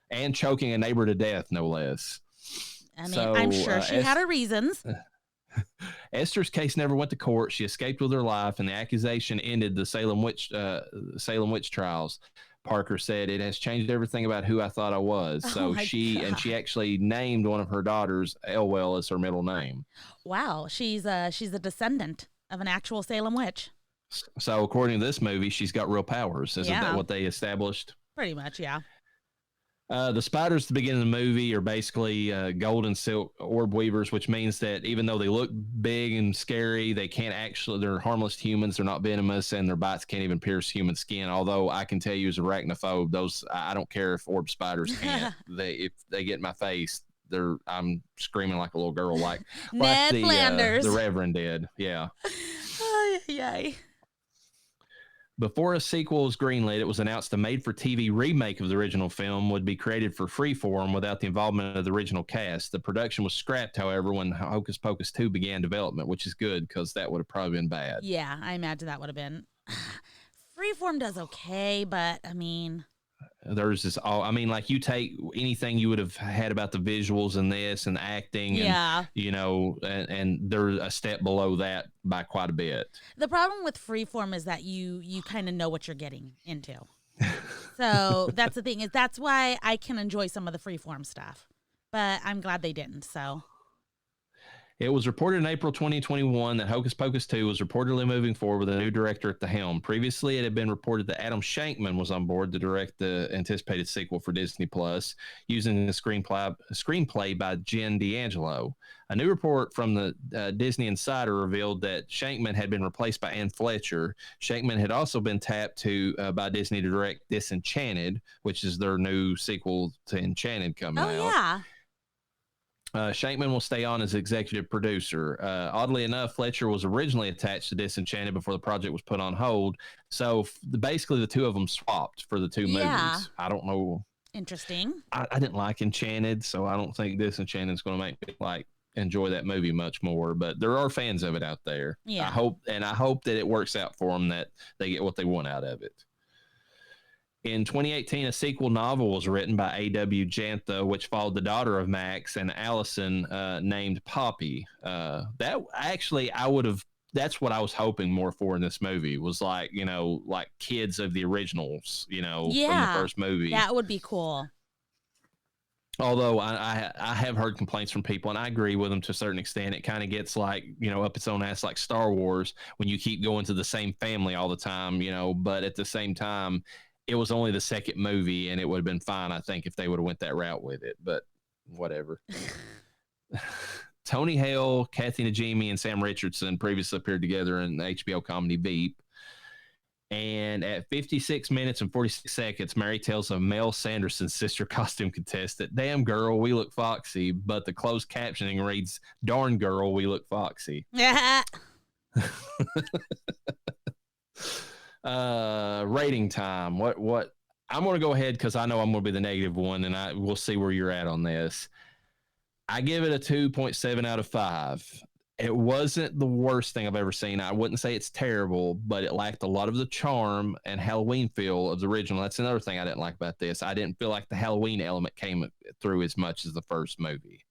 and choking a neighbor to death, no less. I mean, I'm sure she had her reasons. Esther's case never went to court. She escaped with her life, and the accusation ended the Salem witch trials. Parker said, "It has changed everything about who I thought I was." So she actually named one of her daughters Elwell as her middle name. Wow, she's a descendant of an actual Salem witch. So according to this movie, she's got real powers. Isn't that what they established? Pretty much, yeah. The spiders at the beginning of the movie are basically gold and silk orb weavers, which means that even though they look big and scary, they're harmless humans. They're not venomous, and their bites can't even pierce human skin. Although I can tell you as arachnophobe, I don't care if orb spiders can't. If they get in my face, I'm screaming like a little girl, like Ned Flanders. The Reverend did. Yeah. Yay. Before a sequel was greenlit, it was announced a made-for-TV remake of the original film would be created for Freeform without the involvement of the original cast. The production was scrapped, however, when Hocus Pocus 2 began development, which is good because that would have probably been bad. Yeah, I imagine that would have been. Freeform does okay, but I mean... There's this like you take anything you would have had about the visuals in this and the acting, and and they're a step below that by quite a bit. The problem with Freeform is that you kind of know what you're getting into. So that's the thing, is that's why I can enjoy some of the Freeform stuff, but I'm glad they didn't. So it was reported in April 2021 that Hocus Pocus 2 was reportedly moving forward with a new director at the helm. Previously, it had been reported that Adam Shankman was on board to direct the anticipated sequel for Disney Plus, using a screenplay by Jen D'Angelo. A new report from the Disney Insider revealed that Shankman had been replaced by Ann Fletcher. Shankman had also been tapped by Disney to direct Disenchanted, which is their new sequel to Enchanted coming out. Oh, yeah. Shankman will stay on as executive producer. Oddly enough, Fletcher was originally attached to Disenchanted before the project was put on hold. So basically the two of them swapped for the two movies. I don't know. Interesting. I didn't like Enchanted, so I don't think Disenchanted is going to make me enjoy that movie much more. But there are fans of it out there. Yeah. I hope that it works out for them, that they get what they want out of it. In 2018, a sequel novel was written by A.W. Jantha, which followed the daughter of Max and Allison, named Poppy. That's what I was hoping more for in this movie, was like kids of the originals, from the first movie. That would be cool. Although I have heard complaints from people, and I agree with them to a certain extent. It kind of gets up its own ass, like Star Wars, when you keep going to the same family all the time, but at the same time, it was only the second movie, and it would have been fine, I think, if they would have went that route with it. But whatever. Tony Hale, Kathy Najimy, and Sam Richardson previously appeared together in the HBO comedy Veep. And at 56 minutes and 46 seconds, Mary tells a Mel Sanderson's sister costume contestant, "Damn girl, we look foxy," but the closed captioning reads, "Darn girl, we look foxy." Rating time. What I'm going to go ahead, because I know I'm going to be the negative one, and we'll see where you're at on this. I give it a 2.7 out of 5. It wasn't the worst thing I've ever seen. I wouldn't say it's terrible, but it lacked a lot of the charm and Halloween feel of the original. That's another thing I didn't like about this. I didn't feel like the Halloween element came through as much as the first movie.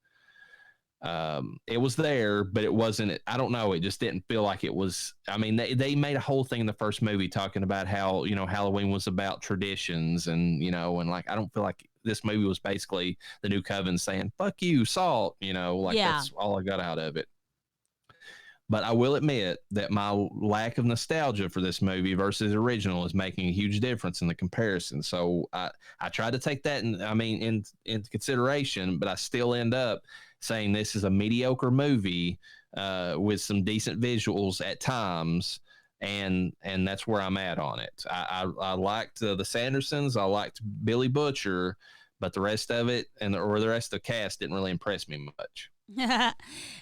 It was there, but it wasn't. I don't know. It just didn't feel like it was. I mean, they made a whole thing in the first movie talking about how, you know, Halloween was about traditions and, you know, and like, I don't feel like this movie was basically the New Coven saying, fuck you, salt, you know, like that's all I got out of it. But I will admit that my lack of nostalgia for this movie versus the original is making a huge difference in the comparison. So I tried to take that into consideration, but I still end up saying this is a mediocre movie with some decent visuals at times, and that's where I'm at on it. I liked the Sandersons, I liked Billy Butcher, but the rest of it or the rest of the cast didn't really impress me much.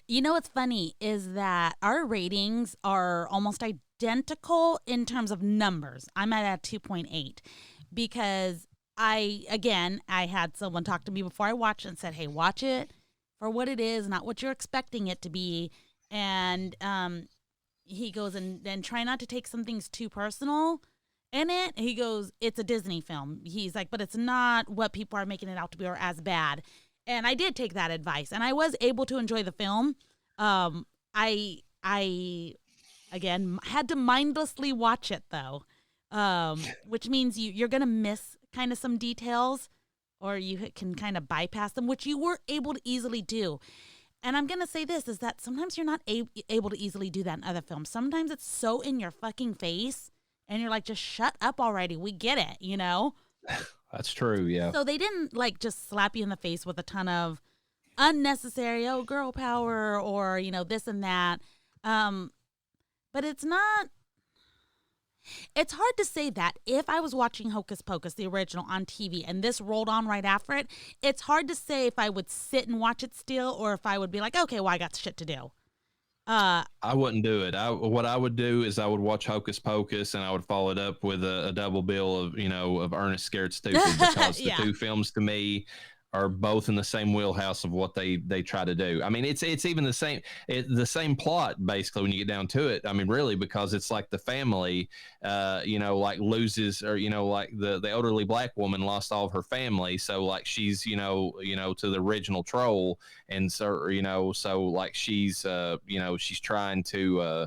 You know what's funny is that our ratings are almost identical in terms of numbers. I'm at a 2.8 because I had someone talk to me before I watched it and said, hey, watch it for what it is, not what you're expecting it to be. And he goes, and then try not to take some things too personal in it. He goes, it's a Disney film. He's like, but it's not what people are making it out to be or as bad. And I did take that advice, and I was able to enjoy the film. I again had to mindlessly watch it though, which means you're gonna miss kind of some details, or you can kind of bypass them, which you were able to easily do. And I'm gonna say this is that sometimes you're not able to easily do that in other films. Sometimes it's so in your fucking face, and you're like, just shut up already. We get it, you know. That's true, yeah. So they didn't like just slap you in the face with a ton of unnecessary, oh, girl power or, you know, this and that. But it's hard to say that if I was watching Hocus Pocus, the original, on TV and this rolled on right after it, it's hard to say if I would sit and watch it still or if I would be like, okay, well, I got shit to do. I wouldn't do it. What I would do is I would watch Hocus Pocus and I would follow it up with a double bill of Ernest Scared Stupid, because the two films to me are both in the same wheelhouse of what they try to do. I mean, it's even the same plot basically when you get down to it. I mean, really, because it's like the family, like loses, or like the elderly black woman lost all of her family, so like she's to the original troll, and so like she's she's trying to.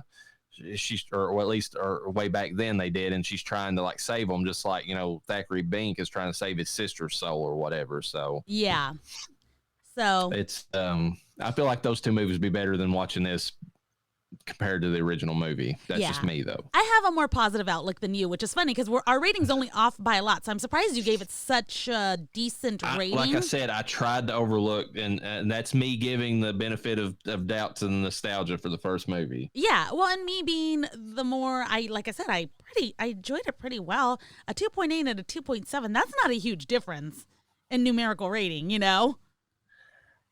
Or at least way back then they did, and she's trying to like save them, just like Thackeray Bink is trying to save his sister's soul or whatever. So yeah, so it's I feel like those two movies would be better than watching this compared to the original movie. That's just me though. I have a more positive outlook than you, which is funny because our rating's only off by a lot. So I'm surprised you gave it such a decent rating. Like I said, I tried to overlook, and that's me giving the benefit of doubt to the nostalgia for the first movie. Yeah, well, and me being the more, I enjoyed it pretty well. A 2.8 and a 2.7, that's not a huge difference in numerical rating, you know?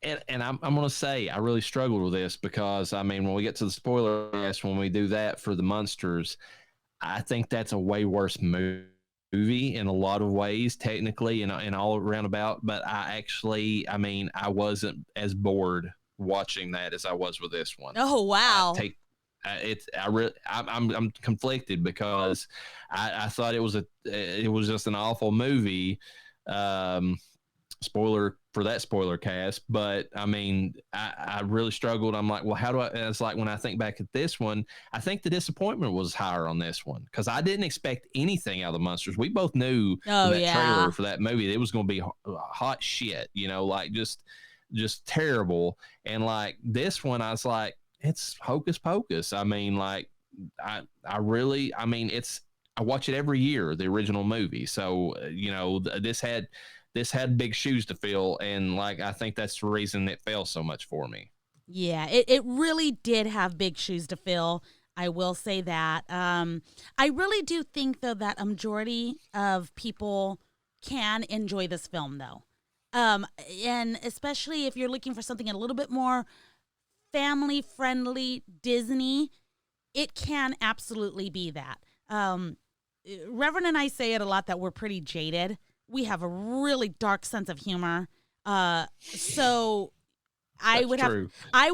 And I'm going to say I really struggled with this because, I mean, when we get to the spoiler cast, when we do that for the Munsters, I think that's a way worse movie in a lot of ways, technically and all around about. But I wasn't as bored watching that as I was with this one. Oh, wow. I'm conflicted because I thought it was just an awful movie. Spoiler for that spoiler cast, but I mean, I really struggled. I'm like, well, how do I? It's like when I think back at this one, I think the disappointment was higher on this one because I didn't expect anything out of the Munsters. We both knew trailer for that movie it was going to be hot shit, like just terrible. And like this one, I was like, it's Hocus Pocus. I mean, like I watch it every year, the original movie. So this had big shoes to fill, and like I think that's the reason it fell so much for me. Yeah, it really did have big shoes to fill. I will say that. I really do think though that a majority of people can enjoy this film though, and especially if you're looking for something a little bit more family friendly Disney, it can absolutely be that. Reverend and I say it a lot that we're pretty jaded. We have a really dark sense of humor. So I would have, true. I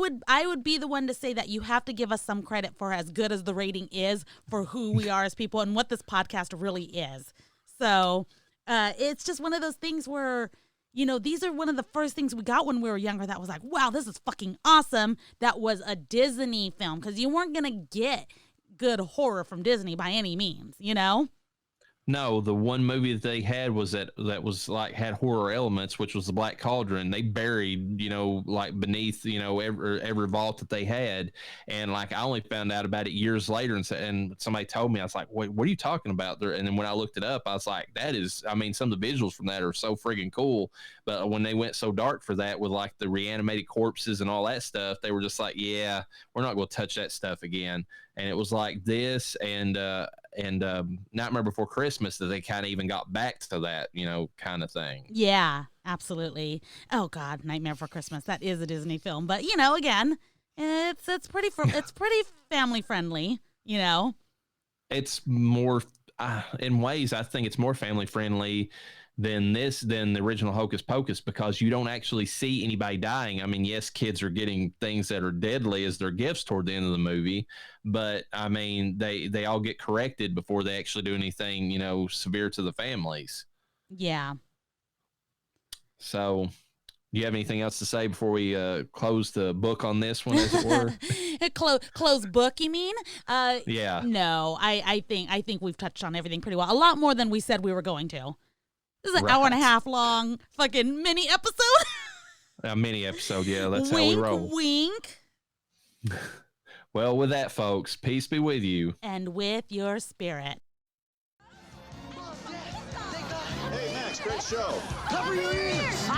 would be the one to say that you have to give us some credit for as good as the rating is for who we are as people and what this podcast really is. So it's just one of those things where, these are one of the first things we got when we were younger that was like, wow, this is fucking awesome. That was a Disney film, because you weren't going to get good horror from Disney by any means, No, the one movie that they had was that was like had horror elements, which was the Black Cauldron. They buried, like beneath, every vault that they had, and like I only found out about it years later, and somebody told me. I was like, "Wait, what are you talking about?" And then when I looked it up, I was like, "That is, I mean, some of the visuals from that are so friggin' cool." But when they went so dark for that, with like the reanimated corpses and all that stuff, they were just like, "Yeah, we're not going to touch that stuff again." And it was like this and Nightmare Before Christmas that they kind of even got back to that, kind of thing. Yeah, absolutely. Oh God, Nightmare Before Christmas. That is a Disney film, but again, it's pretty it's pretty family friendly. It's more in ways. I think it's more family friendly than the original Hocus Pocus, because you don't actually see anybody dying. I mean, yes, kids are getting things that are deadly as their gifts toward the end of the movie, but I mean, they all get corrected before they actually do anything, severe to the families. Yeah. So, do you have anything else to say before we close the book on this one, as it were? Close book, you mean? Yeah. No, I think we've touched on everything pretty well. A lot more than we said we were going to. This is an hour and a half long fucking mini episode. A mini episode, yeah. That's wink, how we roll. Wink. Well, with that, folks, peace be with you. And with your spirit. Hey, Max, great show. Cover your ears!